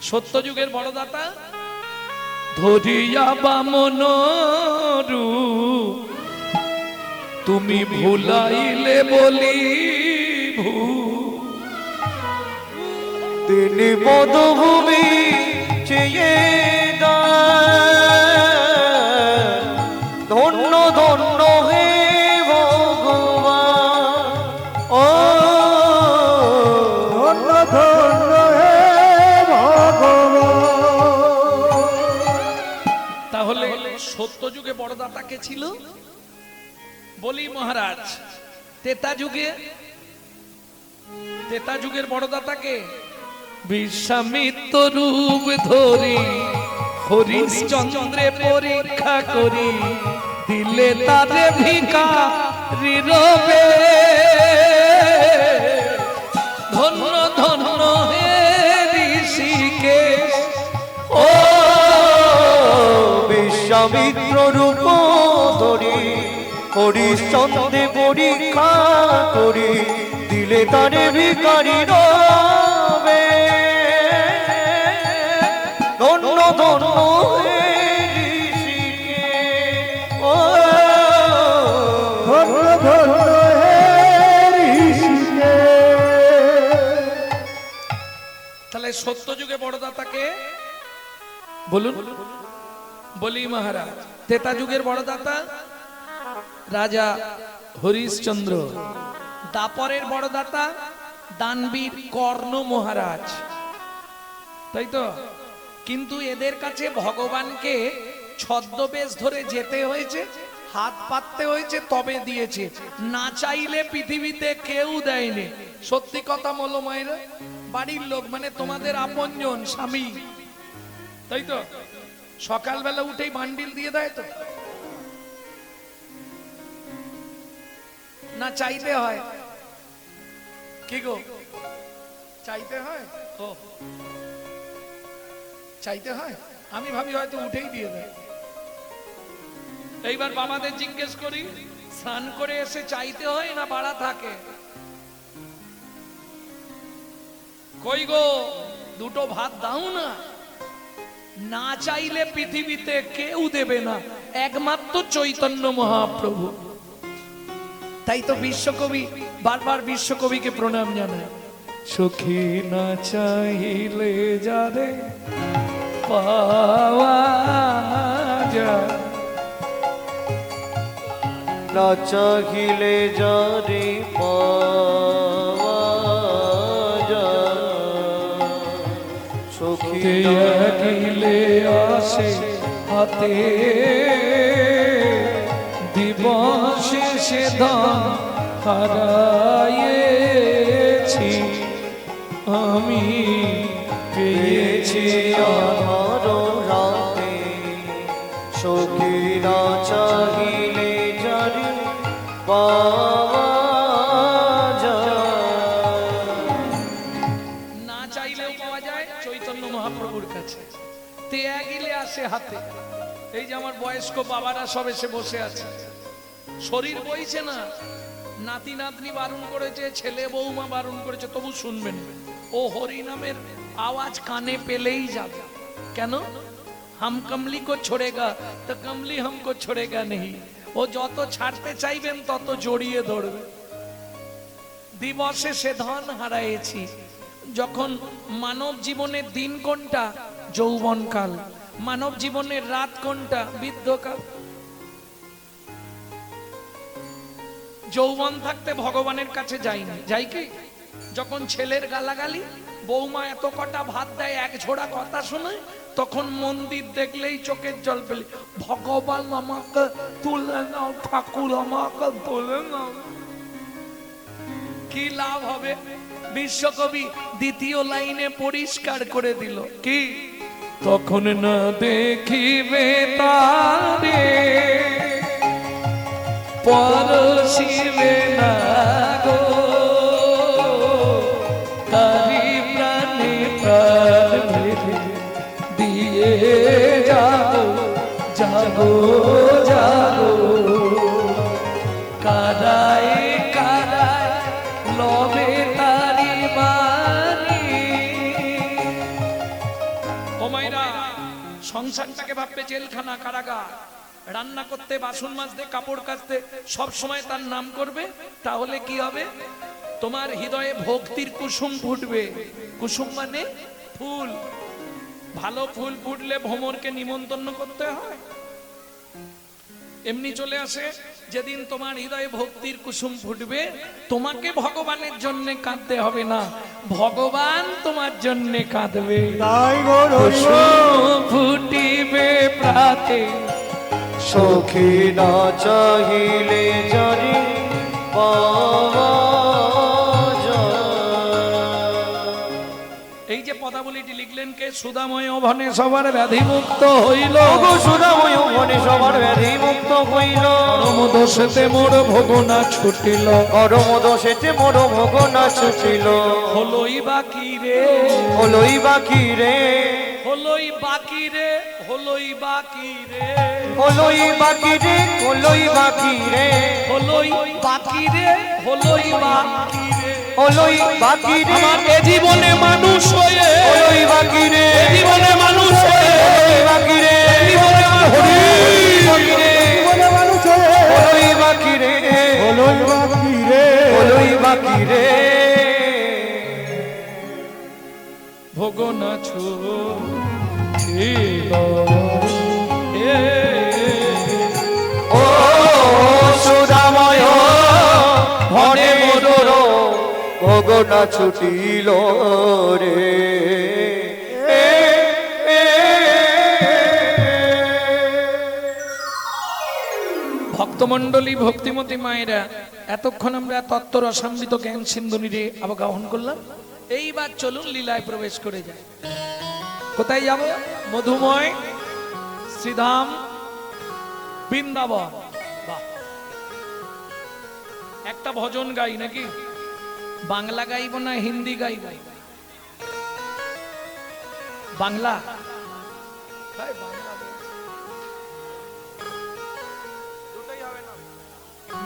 সত্য যুগের বড় দাতা ধরিয়া বামন রূপ, তুমি ভুলাইলে বলি তিনি পদভূমি চেয়ে দেন, ধন্য ধন্য হে ভগবান, ও ধন্য ধন্য হে ভগবান। তাহলে সত্য যুগে বড় দাতা কে ছিল? বলি মহারাজ। তেতা যুগের বড় দাতা কে? বিশ্বামিত্র রূপ ধরি হরিশ্চন্দ্রে পরীক্ষা করি, দিলে তারে ভিখারি রবে, ধন্য ধন্য হে ঋষিকেশ। ও বিশ্বামিত্র রূপ ধরি হরিশ্চন্দ্রে পরীক্ষা করি, দিলে তারে ভিখারি রবে, ধন্য ধন্য হে ঋষিকেশ। তাহলে সত্য যুগে বড়দাতাকে বলুন, বলি মহারাজ। ত্রেতা যুগের বড়দাতা রাজা হরিশ্চন্দ্র। দাপরের বড়দাতা দানবীর কর্ণ মহারাজ, তাই তো। কিন্তু এদের কাছে ভগবানকে ছদ্মবেশ ধরে যেতে হয়েছে, হাত পাততে হয়েছে, তবে দিয়েছে। না চাইলে পৃথিবীতে কেউ দেয়নি। সত্যি কথা বলো মায়েরা, বাড়ির লোক মানে তোমাদের আপনজন স্বামী, তাই তো। সকালবেলা উঠেই বান্ডিল দিয়ে দেয় তো, না চাইতে হয়? কি গো, চাইতে হয়? ও চাইতে হয়, আমি ভাবি হয়তো উঠেই দিয়ে দেয়। এইবার বাবাদের জিজ্ঞেস করি, স্নান করে এসে চাইতে হয় না বাড়া থাকে? কই গো, দুটো ভাত দাও না। না চাইলে পৃথিবীতে কেউ দেবে না, একমাত্র চৈতন্য মহাপ্রভু। তাই তো বিশ্বকবি বারবার বিশ্বকবিকে প্রণাম জানায়। সখী না চাইলে যারে পাওয়া যায়, না চাহিলে যারে পাওয়া যায়, সখী গিলে আসে হাতে, দিবসে সে ধন হারাইয়েছি, আমি পেয়েছি আধার রাতে, সখী না চাহিলে যারে পাওয়া যায়। না চাইলেও পাওয়া যায় চৈতন্য মহাপ্রভুর কাছে। তেয়া গিলে আসে হাতে। এই যে আমার বয়স্ক বাবারা সব এসে বসে আছে, শরীর বইছে না, নাতি নাতনি বারণ করেছে, ছেলে বৌমা বারণ করেছে, তবু শুনবেন। ও হরি নামের আওয়াজ কানে পেলেই যাবে। কেন? হাম কমলি কো ছোড়েগা তো কমলি হামকো ছোড়েগা নেই। ও যত ছাড়তে চাইবেন তত জড়িয়ে ধরবে। দিবসে সে ধন হারাইছি। যখন মানব জীবনের দিন কোনটা? যৌবনকাল। মানব জীবনের রাত কোনটা? বৃদ্ধকাল। যৌবন থাকতে ভগবানের কাছে যাইনি, যাই কি? যখন ছেলের গালাগালি, বৌমা এত কটা ভাত দেয়, এক ঝোড়া কথা শোনায়, তখন মন্দির দেখলেই চোখের জল পেলে, ভগবান আমাকে তুলে নাও, ঠাকুর আমাকে তুলে নাও। কি লাভ হবে? বিশ্বকবি দ্বিতীয় লাইনে পরিষ্কার করে দিল, কি? তখন না দেখিবে তারে, পরশিবে না গো, তারি প্রাণে প্রাণ ভেদে দিয়ে যাবো, যাবো যাবো, কারায় কারায় লবে তারি বাণী। ও মাইরা, সংসারটাকে ভাববে জেলখানা, কারাগার। রান্না করতে, বাসন মাজতে, কাপড় কাচতে সব সময় তার নাম করবে, তাহলে কি হবে? তোমার হৃদয়ে ভক্তির কুসুম ফুটবে। কুসুম মানে ফুল। ভালো ফুল ফুটলে ভ্রমরকে নিমন্ত্রণ করতে হয়? এমনি চলে আসে। যেদিন তোমার হৃদয়ে ভক্তির কুসুম ফুটবে, তোমাকে ভগবানের জন্য কাঁদতে হবে না, ভগবান তোমার জন্য কাঁদবে। তাই গো কুসুম ফুটিবে প্রাতে, সখী না চাহিলে যারে পাওয়া যায়। এই যে পদাবলীটি লিখলেন কে? সুধাময় ভনে সবার ব্যাধি মুক্ত হইল, সুধাময় ভনে সবার ব্যাধি মুক্ত হইল, পরম দোষেতে মোর ভোগনা ছুটিল, পরম দোষেতে মোর ভোগনা ছুটিল। হলোই বাকি রে, হলোই বাকি রে, হলোই বাকি রে, হলোই বাকি রে, হলোই বাকি রে, হলোই বাকি রে, হলোই বাকি রে, হলোই বাকি রে, হলোই বাকি রে, আমার এ জীবনে মানুষ হয়ে, হলোই বাকি রে, এ জীবনে মানুষ হয়ে, হলোই বাকি রে, এ জীবনে হরি বাকি রে, জীবনে মানুষ হয়ে, হলোই বাকি রে, হলোই বাকি রে, হলোই বাকি রে। ভোগ ছুটিল রে। ও সুদাময় ভনে মোর গগনা ছুটিল রে। ভক্তমণ্ডলী ভক্তিমতী মায়েরা, এতক্ষণ আমরা তত্ত্ব রসামৃত জ্ঞান সিন্ধুনিরে অবগাহন করলাম। এইবার চলুন লীলায় প্রবেশ করে যাই। কোথায় যাব? মধুময় শ্রীধাম বৃন্দাবন। বাহ, একটা ভজন গাই নাকি? বাংলা গাইব না হিন্দি গাইব? বাংলা। ভাই, Bangla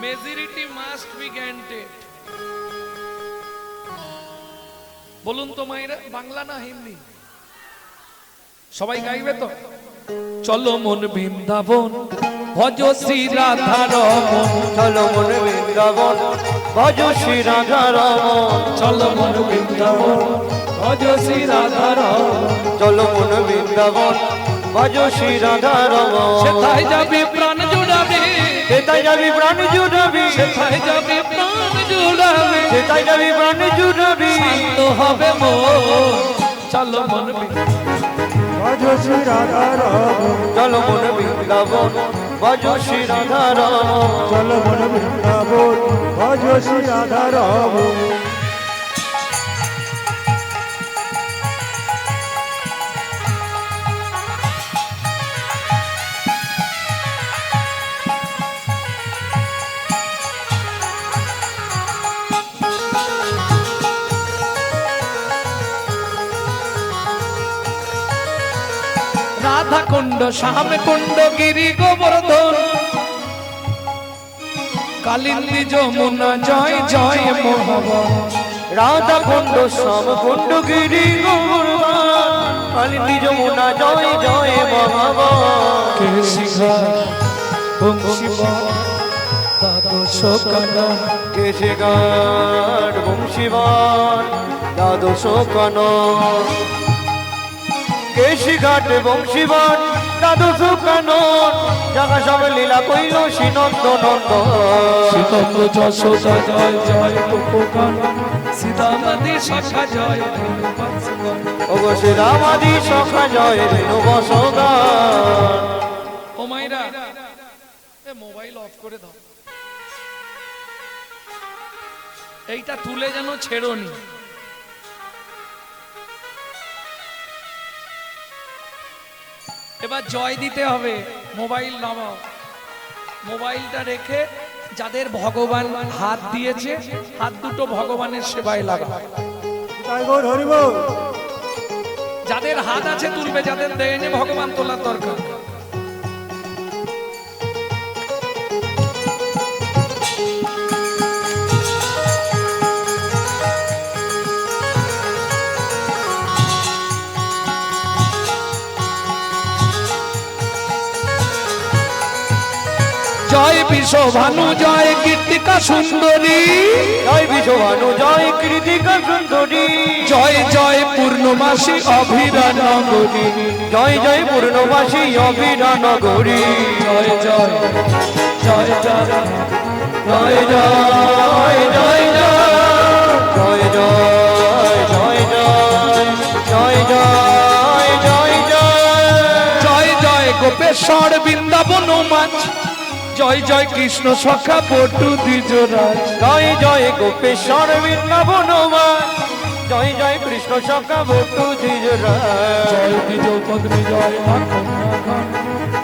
majority must be granted. বলুন তো মায়েরা, বাংলা না হিন্দি? সবাই গাইবে তো? চলো মন বৃন্দাবন ভজ শ্রী রাধা রমন। চলো মন বৃন্দাবন ভজ শ্রী রাধা রমন। চলো মন বৃন্দাবন ভজ শ্রী রাধা রমন। চলো মন বৃন্দাবন ভজ শ্রী রাধা রমন। সেথায় যাবি প্রাণ জুড়াবে, সেথায় যাবি প্রাণ জুড়াবি, সেথায় যাবি প্রাণ জুড়াবে, সেথায় যাবি প্রাণ জুড়াবি। শান্ত হবে মন। চলো মন ভজ শ্রী রাধা রমন। চলো মন বৃন্দাবন ভজ শ্রী রাধা রমন। চলো মন বৃন্দাবন ভজ শ্রী রাধা রমন। রাধা কুণ্ড শ্যাম কুণ্ড গিরি গোবর্ধন কালিন্দী যমুনা জয় জয় মোহবন। রাধা কুণ্ড শ্যাম কুণ্ড গিরি গোবর্ধন কালিন্দী যমুনা জয় জয় মহাবন। কেশিঘা বংশীবন দ্বাদশ কানন। কেশিঘাট বংশীবান দ্বাদশ কানন। কেশিঘাট বংশীবান দ্বাদশ কানন। জাগা সব লীলা কইল শ্রীনন্দ নন্দন। শ্রীতন্ত্র যশোদা জয় জয় গোপগান। সীতামাদি শাখা জয় ধন্যবাদ। ওগো শ্রীরামাদি সখা জয় রেণু বসগান। ও মাইরা, এ মোবাইল অফ করে দাও। এইটা তুলে যেন ছেড়োনি। এবার জয় দিতে হবে। মোবাইল নামাও। মোবাইলটা রেখে যাদের ভগবান হাত দিয়েছে, হাত দুটো ভগবানের সেবায় লাগাও। তাই গৌর হরি বল। যাদের হাত আছে তুলবে, যাদের দেয়নি ভগবান তোলার দরকার। জয় বিশ্বভানু জয় কীর্তিকা সুন্দরী। জয় বিশ্বভানু জয় কৃতিকা সুন্দরী। জয় জয় পূর্ণমাসী অভিরা নগরী। জয় জয় পূর্ণবাসী অভিরা নগরী। জয় জয় জয় জয় জয় জয় জয় জয় জয় জয় জয় জয় জয় জয় জয় জয় জয় গোপেশ্বর বৃন্দাবন মাছ। জয় জয় কৃষ্ণ সখা পটু দ্বিজরাজ। জয় জয় গোপেশ্বর বৃন্দাবন জয় জয় কৃষ্ণ সখা বটু দ্বিজরাজ। জয় দ্বিজ পত্নী জয় মাখন মাখন।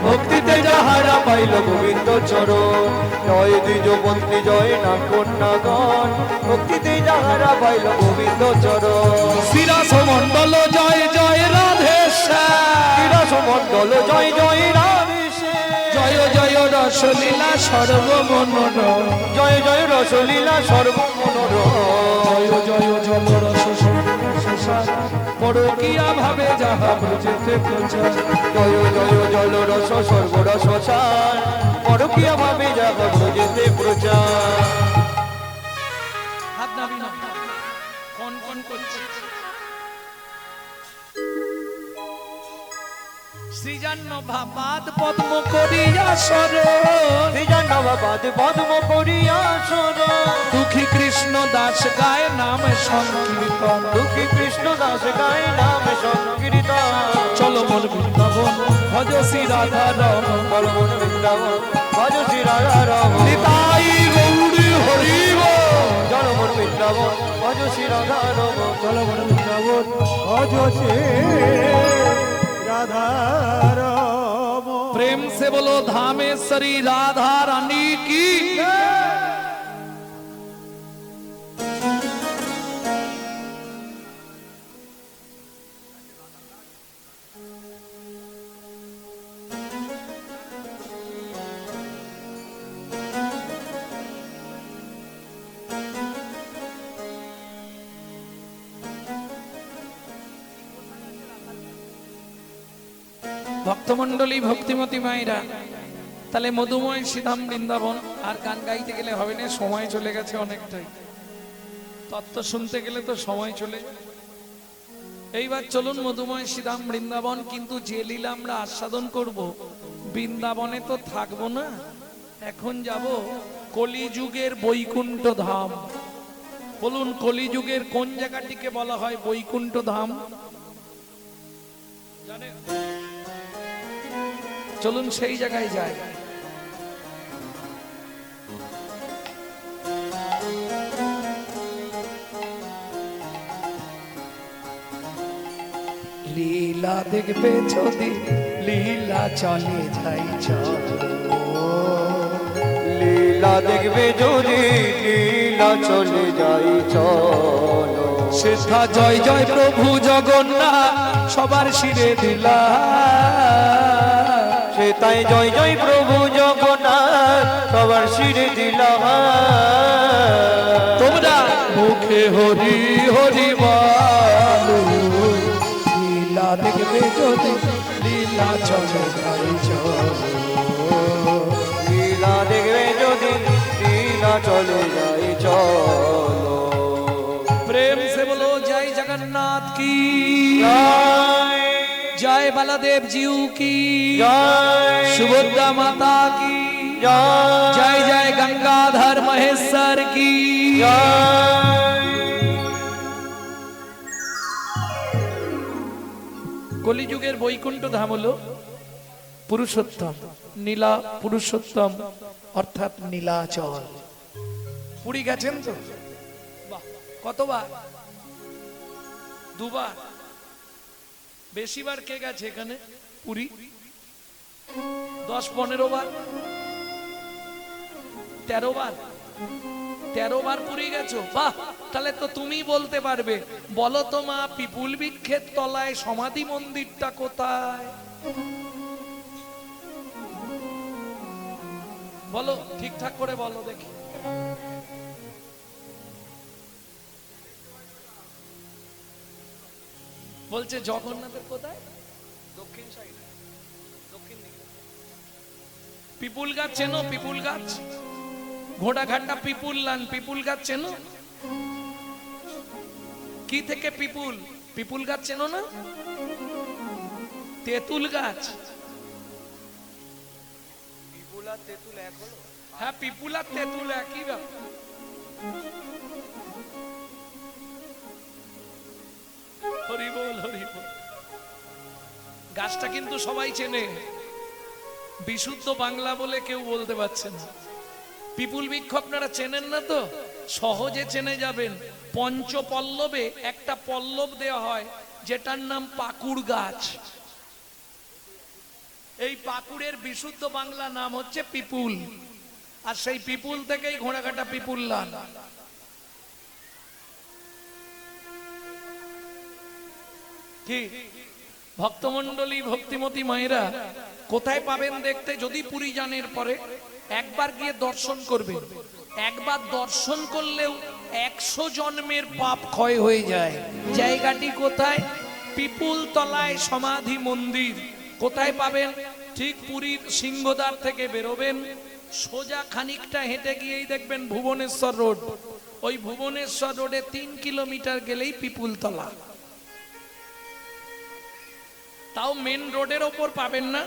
ভক্তিতে যাহারা পাইল গোবিন্দ চরণ। জয় দ্বিজ পত্নী জয় না কন্যাগণ। ভক্তিতে যাহারা পাইল গোবিন্দ চরণ। শিরাস মণ্ডল জয় জয় রাধেশ্যাম। বিরাস মণ্ডল জয় জয় রাধেশে। জয় জয় রসলীলা সর্বমনোরম। জয় জয় রসলীলা সর্বমনোরম। জয় জয় জল রস পরকিয়া ভাবে যাহা ব্রজেতে প্রচার। জয় জয় জল রস সর্বরস সার। পরকীয়া ভাবে যাহা ব্রজেতে প্রচার। হাত নাবি না, কন কন করছে। শ্রীজাহ্নবাদ পদ্ম করিয়া সরণ, শ্রীজাহ্নবাদ পদ্ম করিয়া সরণ, দুঃখী কৃষ্ণ দাস গায় নাম সংকীর্তন, দুঃখী কৃষ্ণ দাস গায় নাম সংকীর্তন। চলো মন বৃন্দাবন ভজ শ্রী রাধা রমণ, চলো মন বৃন্দাবন ভজ শ্রী রাধা রমণ। নিতাই গৌরী হরি বল। চলো মন বৃন্দাবন ভজ শ্রী রাধা রমণ। চলো মন বৃন্দাবন ভজ শ্রী রাধা রমণ। प्रेम से बोलो धामेश्वरी राधा रानी की। ভক্তমণ্ডলী ভক্তিমতী মায়েরা, তাহলে মধুময় শ্রীধাম বৃন্দাবন আর গান গাইতে গেলে হবে না, সময় চলে গেছে অনেকটাই। তত্ত্ব শুনতে গেলে তো সময় চলে যায়। এইবার চলুন মধুময় শ্রীধাম বৃন্দাবন, কিন্তু যে লীলা আমরা আস্বাদন করব বৃন্দাবনে তো থাকবো না, এখন যাব কলিযুগের বৈকুণ্ঠ ধাম। বলুন কলিযুগের কোন জায়গাটিকে বলা হয় বৈকুণ্ঠ ধাম? জানেন? চলুন সেই জায়গায় যাই। লীলা দেখবে যদি লীলা চলে যাই চলো, লীলা দেখবে যদি লীলা চলে যাই চলো। সেথা জয় জয় প্রভু জগন্নাথ সবার শিরে দিলা, সে তাই জয় জয় প্রভু জগন্নাথ সবার শিরে দিলাম। তোমরা মুখে হরি হরি বলো, লীলা দেখবে যদি লীলা চলে যাই চলো, লীলা দেখবে যদি লীলা চলে যাই চলো। प्रेम से बोलो जय जगन्नाथ की, জয় जय बलदेव जीव की, জয় सुभद्रा माता की, জয় जय जय गंगाधर महेश्वर की। জয়। কলিযুগের বৈকুণ্ঠ ধাম হলো পুরুষোত্তম, নীলা পুরুষোত্তম অর্থাৎ নীলাচল। পুরী গেছেন তো? বাহ, কতবার? দুবার। বেশিবার কে গেছে এখানে পুরী? 10-15 বার, 13 বার, 13 বার পুরী গেছো? বাহ, তাহলে তো তুমি বলতে পারবে। বলো তো মা, পিপুল বৃক্ষের তলায় সমাধি মন্দিরটা কোথায়? বলো, ঠিকঠাক করে বলো দেখি। বলছে জগন্নাথের কোথায়? দক্ষিণ সাইডে, দক্ষিণ দিকে। পিপুল গাছ চেনো? পিপুল গাছ, ঘোড়াঘাটা পিপুল লান, পিপুল গাছ চেনো? কি থেকে পিপুল? পিপুল গাছ চেনো না? তেঁতুল গাছ। পিপুল আর তেঁতুল এক হলো? হ্যাঁ, পিপুল আর তেঁতুল একই ব্যাপার। হরি বল, হরি বল। গাছটা কিন্তু সবাই চেনে, বিশুদ্ধ বাংলা বলে কেউ বলতে পারছে না। পিপুল বৃক্ষ আপনারা চেনেন না তো? সহজে চেনে যাবেন। পঞ্চপল্লবে একটা পল্লব দেওয়া হয় যেটার নাম পাকুড় গাছ। এই পাকুড়ের বিশুদ্ধ বাংলা নাম হচ্ছে পিপুল, আর সেই পিপুল থেকেই ঘোড়াঘাটা পিপুল লান। কি ভক্তমণ্ডলী ভক্তিমতী মায়েরা, কোথায় পাবেন দেখতে? যদি পুরী যানের পরে একবার গিয়ে দর্শন করবেন। একবার দর্শন করলেও 100 জন্মের পাপ ক্ষয় হয়ে যায়। জায়গাটি কোথায়? পিপুল তলায় সমাধি মন্দির। কোথায় পাবেন? ঠিক পুরীর সিংহদ্বার থেকে বেরোবেন, সোজা খানিকটা হেঁটে গিয়েই দেখবেন ভুবনেশ্বর রোড। ওই ভুবনেশ্বর রোডে 3 কিলোমিটার গেলেই পিপুল তলা। তাও মেন রোডের ওপর পাবেন না,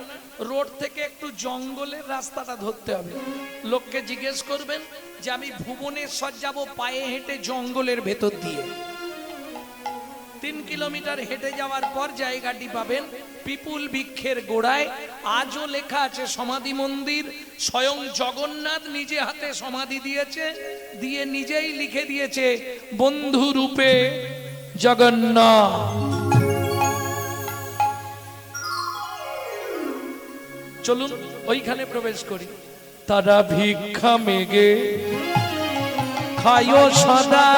রোড থেকে একটু জঙ্গলের রাস্তাটা ধরতে হবে। লোককে জিজ্ঞেস করবেন যে আমি ভুবনেশ্বর যাব পায়ে হেঁটে জঙ্গলের ভেতর দিয়ে। 3 কিলোমিটার হেঁটে যাওয়ার পর জায়গাটি পাবেন পিপুল বৃক্ষের গোড়ায়। আজও লেখা আছে সমাধি মন্দির। স্বয়ং জগন্নাথ নিজে হাতে সমাধি দিয়েছে, দিয়ে নিজেই লিখে দিয়েছে বন্ধু রূপে জগন্নাথ। চলুন ওইখানে প্রবেশ করি। তারা ভিক্ষা মেগে খায় সদা,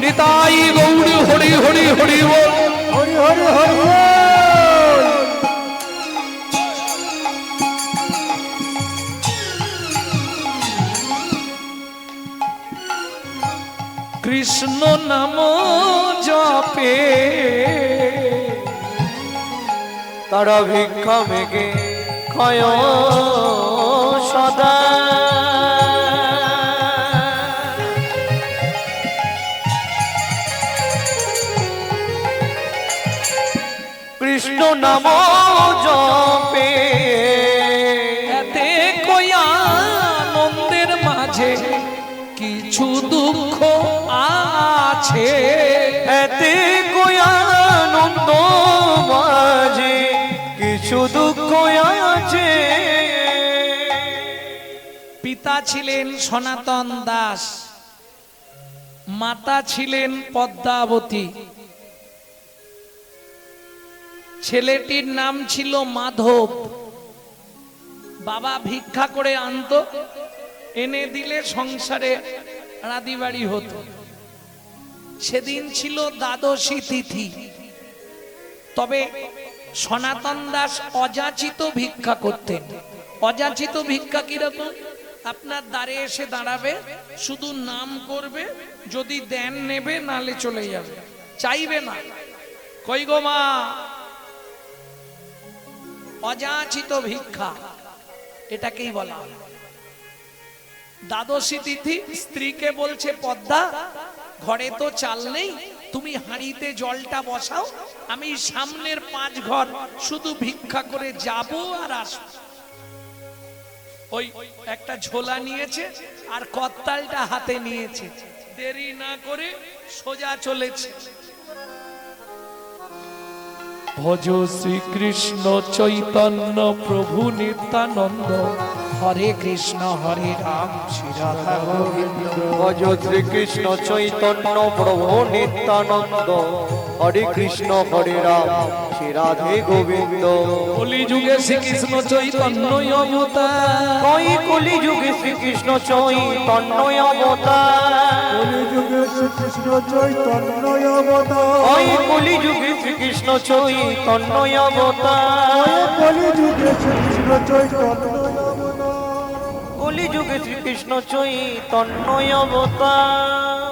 নিতাই গৌর হরি হরি হরি বল। হরি হরি হরি বল। কৃষ্ণ নাম জপে তারা ভিক্ষা মেগে খায় সদা, কৃষ্ণ নাম জপে এতে কই আনন্দের মাঝে কিছু দুঃখ আছে, এতে কই আনন্দ মাঝে কিছু দুঃখ আছে। পিতা ছিলেন সনাতন দাস, মাতা ছিলেন পদ্মাবতী, ছেলেটির নাম ছিল মাধব। বাবা ভিক্ষা করে আনতো, এনে দিলে সংসারে রাঁদিবাড়ি হতো। সেদিন ছিল দ্বাদশী তিথি। তবে সনাতন দাস অযাচিত ভিক্ষা করতেন। অযাচিত ভিক্ষা কিরকম? আপনার দ্বারে এসে দাঁড়াবে, শুধু নাম করবে, যদি দেন নেবে, নালে চলে যাবে, চাইবে না। কই গো মা, অযাচিত ভিক্ষা এটাকেই বলা হয়। দ্বাদশী তিথি স্ত্রীকে বলছে, পদ্মা ঘরে তো চাল নেই, তুমি হাঁড়িতে জলটা বসাও, আমি সামনের 5 ঘর শুধু ভিক্ষা করে যাব আর আসব। ওই একটা ঝোলা নিয়েছে আর কর্তালটা হাতে নিয়েছে, দেরি না করে সোজা চলেছে। ভজ শ্রীকৃষ্ণ চৈতন্য প্রভু নিত্যানন্দ, হরে কৃষ্ণ হরে রাম শ্রী রাধা গোবিন্দ। ভজ শ্রীকৃষ্ণ চৈতন্য প্রভু নিত্যানন্দ, হরে কৃষ্ণ হরে রাম শ্রী রাধে গোবিন্দ। কলি যুগে শ্রীকৃষ্ণ চৈতন্য অবতার, কই কলি যুগে শ্রীকৃষ্ণ চৈতন্য অবতার, কলিযুগে শ্রীকৃষ্ণ চৈতন্য অবতার। কই কলি যুগে শ্রীকৃষ্ণ চৈতন্য অবতার, কলিযুগে শ্রীকৃষ্ণ চৈতন্য অবতার। কলি যুগে শ্রীকৃষ্ণ চৈতন্য অবতার।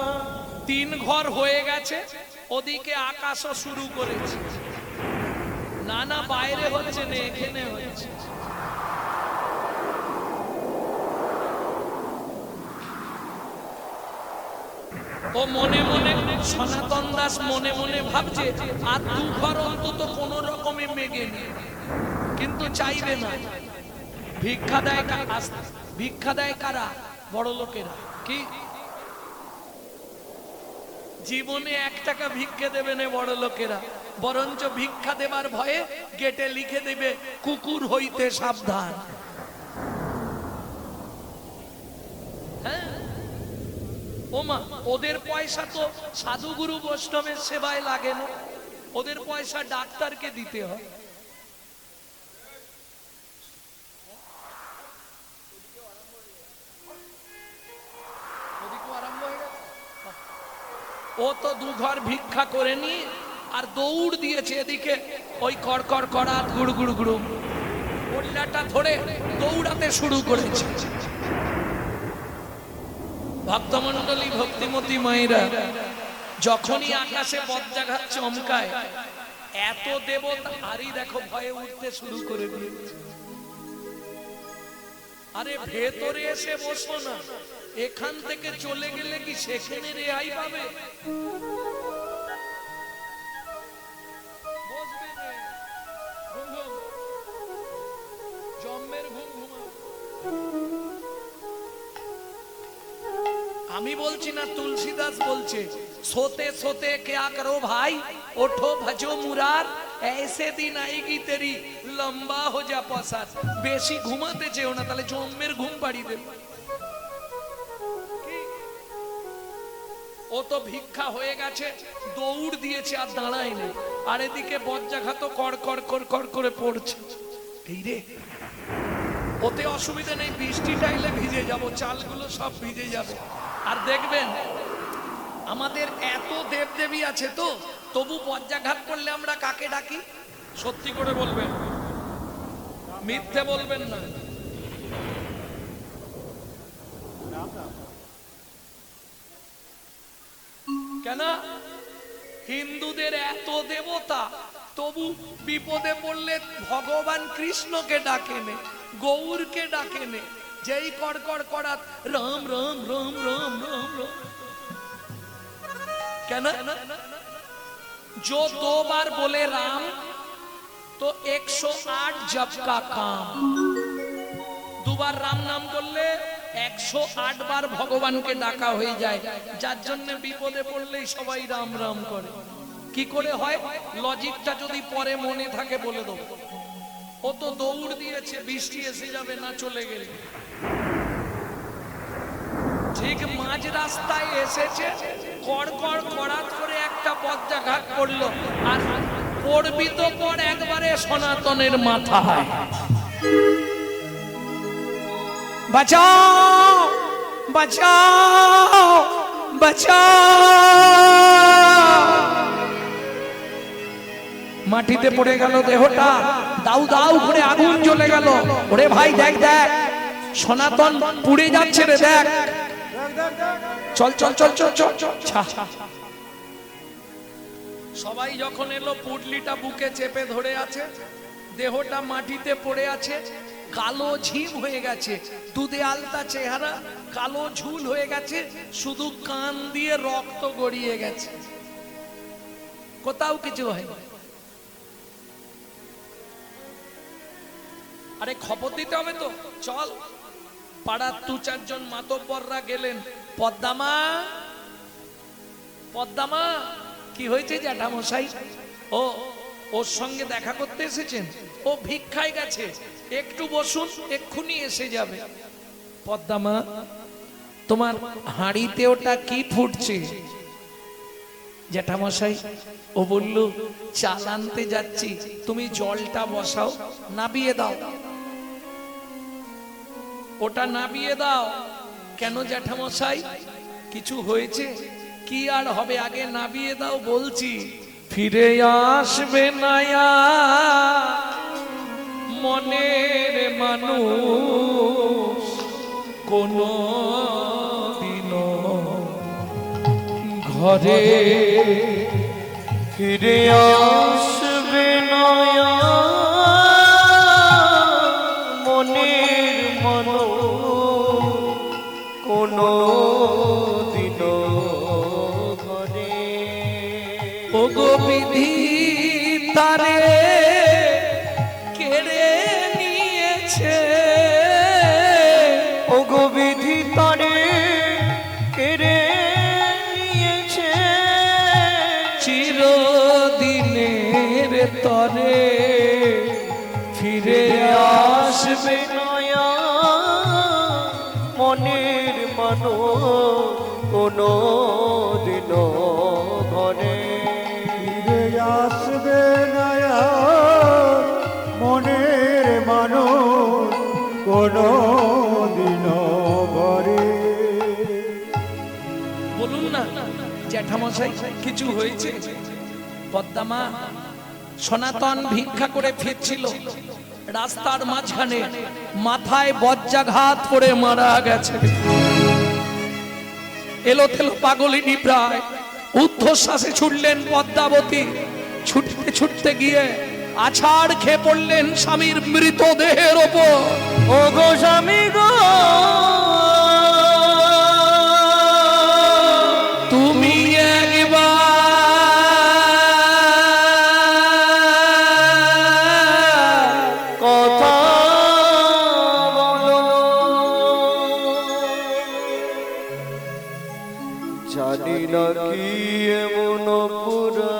3 ঘর হয়ে গেছে, ওদিকে আকাশও শুরু করেছে। না না, বাইরে হচ্ছে না, এখানে হচ্ছে। ও মনে মনে, সনাতন দাস মনে মনে ভাবছে আর 2 ঘর অন্তত কোন রকমে মেগে নেই, কিন্তু চাইবে না। ভিক্ষা দেয় ভিক্ষা দেয় কারা? বড় লোকেরা। কি জীবনে 1 টাকা ভিক্ষা দেবে না বড় লোকেরা, বরঞ্চ ভিক্ষা দেবার ভয়ে গেটে লিখে দেবে কুকুর হইতে সাবধান। হ্যাঁ, ওমা, ওদের পয়সা তো সাধুগুরু বৈষ্ণবের সেবায় লাগে না, ওদের পয়সা ডাক্তারকে দিতে হয়। ও তো 2 ঘর ভিক্ষা করে নি আর দৌড় দিয়েছে এদিকে, ওই কড়কড় কড়া গুড় গুড় গুড় ওল্লাটা ধরে দৌড়াতে শুরু করেছে। ভক্তমণ্ডলী, ভক্তিমতী মায়েরা, যখনই আকাশে বজ্রাঘাত চমকায়, এত দেবতা আরই দেখো ভয়ে উঠতে শুরু করে দিয়েছে। আরে ভেতরে এসে বসো না, এখান থেকে চলে গেলে কি সেখানে রেহাই পাবে? বসবে রে, ঘুম ঘুম, জম্মের ঘুম ঘুমা। আমি বলছি না, তুলসীদাস বলছে, সোতে সোতে क्या करो भाई, ओठो भजो मुरार, ऐसे दिन आएगी तेरी लंबा हो जा पसार। বেশি ঘুমাতে চেও না, তাহলে জম্মের ঘুম বাড়িয়ে দেবে। ও তো ভিক্ষা হয়ে গেছে, দৌড় দিয়েছে আর দাঁড়ায়নি, আর এদিকে বজ্জাঘাত কড় কড় কড় কড় করে পড়ছে। এই রে, ওতে অসুবিধা নেই, বৃষ্টিটা এলে ভিজে যাব, চালগুলো সব ভিজে যাবে। আর দেখবেন আমাদের এত দেবদেবী আছে তো, তবু বজ্জাঘাত করলে আমরা কাকে ডাকি? সত্যি করে বলবেন, মিথ্যে বলবেন না। কেন? হিন্দুদের এত দেবতা, তবু বিপদে পড়লে ভগবান কৃষ্ণকে ডাকেনে, গৌরকে ডাকেনে। যেই কড় কড় করাত রাম রাম রাম রাম রাম রাম। কেন? जो 2 बार बोले राम तो 108 जप का काम। 2 बार राम नाम बोलले 108 বার ভগবানকে ডাকা হয়ে যায়। যার জন্য বিপদে পড়লেই সবাই রাম রাম করে। কি করে হয়? লজিকটা যদি পরে মনে থাকে বলে দেবো। ও তো দৌড় দিয়েছে, বৃষ্টি এসে যাবে না চলে গেলে। ঠিক মাঝ রাস্তায় এসেছে, কড় কড় কড়াত করে একটা বজ্রাঘাত করলো, আর পড়বি তো পর একবারে সনাতনের মাথায়। বাঁচাও বাঁচাও বাঁচাও। মাটিতে পড়ে গেল দেহটা, দাউ দাউ করে আগুন জ্বলে গেল। ওরে ভাই দেখ দেখ, সনাতন পুড়ে যাচ্ছে রে, দেখ। চল চল চল চল চল চল। সবাই যখন এলো, পুটলিটা বুকে চেপে ধরে আছে, দেহটা মাটিতে পড়ে আছে, কালো ঝিম হয়ে গেছে, দুধে আলতা চেহারা, কালো ঝুল হয়ে গেছে, শুধু কান দিয়ে রক্ত গড়িয়ে গেছে, কোথাও কিছু হয়। আরে খবর দিতে হবে তো, চল। পাড়ার 2-4 জন মাতব্বররা গেলেন। পদ্মামা, পদ্মামা, কি হয়েছে জ্যাঠামশাই? ও ওর সঙ্গে দেখা করতে এসেছেন? ও ভিক্ষায় গেছে, একটু বসুন, এক্ষুনি এসে যাবে। পদ্মামা, তোমার হাঁড়িতে ওটা কি ফুটছে? জ্যাঠামশাই, ও বলল চাল আনতে যাচ্ছি, তুমি জলটা বসাও, নাবিয়ে দাও। ওটা নাবিয়ে দাও। কেন জ্যাঠামশাই, কিছু হয়েছে? কি আর হবে, আগে নাবিয়ে দাও বলছি। ফিরে আসবে না মনের মানুষ কোনো দিনও ঘরে, ফিরে আসবে না মনের মানুষ কোনো দিনও ঘরে। ওগো বিধি তারে কেড়ে নিয়েছে, ওগো বিধি তারে কেড়ে নিয়েছে, চিরদিনের তরে ফিরে আসবে নয়া মনের মানুষ কোনো দিনও ঘরে। ফিরে আসবে না মনের মানুষ কোনো দিনও ঘরে। বলুন না জ্যাঠামশাই, কিছু হয়েছে? পদ্মামা, সনাতন ভিক্ষা করে ফিরছিল, রাস্তার মাঝখানে মাথায় বজ্রাঘাত করে মারা গেছে। এলো থেলো পাগলিনী প্রায় ঊর্ধ্বশ্বাসে ছুটলেন পদ্মাবতী। ছুটতে ছুটতে গিয়ে আছাড় খেয়ে পড়লেন স্বামীর মৃতদেহের ওপর। ওগো স্বামী গো, জানি না কি এমন পুরা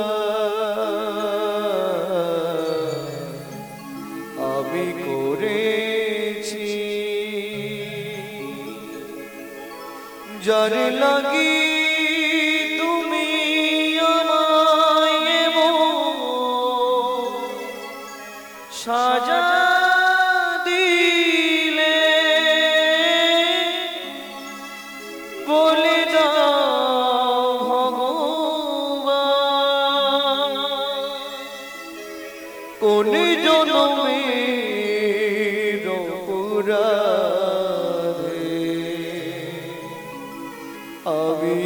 আমি করেছি যার লাগি তুমি আমায় এমন সাজা দিলে বলে দাও ভগবান কোন জনমের অপরাধে আমি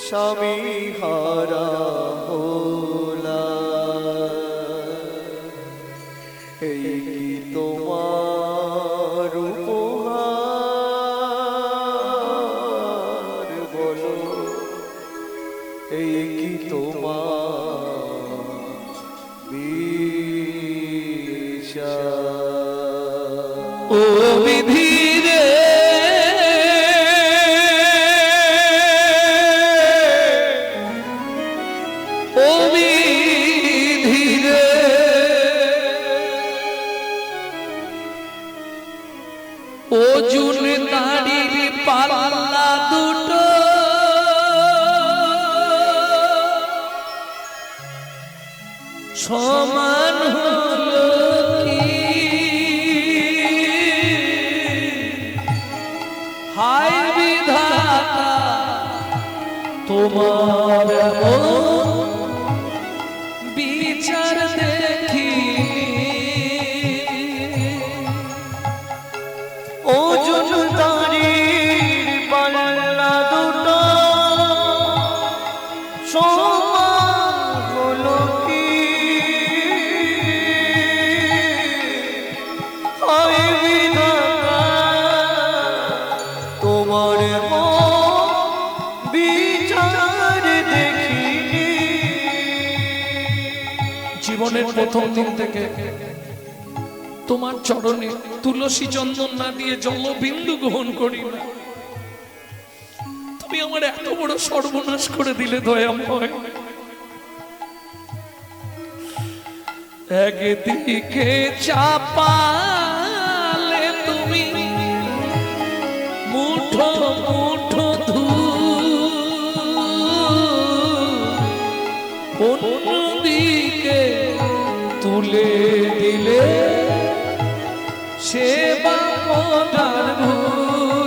স্বামী হারা এই কি তোমার উপহার বলো এই কি তোমার বিচার ও বিধি রে ও বিধি রে ও জুন দাড়ির পাল্লা দুটো সমান হলো কি হায় বিধাতা তোমার এমন বিচার দেখি ও জুনদারির পাল্লা দুটো সমান হলো কি হায় বিধাতা তোমার বিচার দেখিনি জীবনের প্রথম দিন থেকে তোমার চরণে তুলসী চন্দন না দিয়ে জলবিন্দু গ্রহণ করি না তুমি আমার এত বড় সর্বনাশ করে দিলে দয়াময় একদিকে চাপালে তুমি মুঠো মুঠো অন্যদিকে তুলে দিলে সেবা মনার ভুল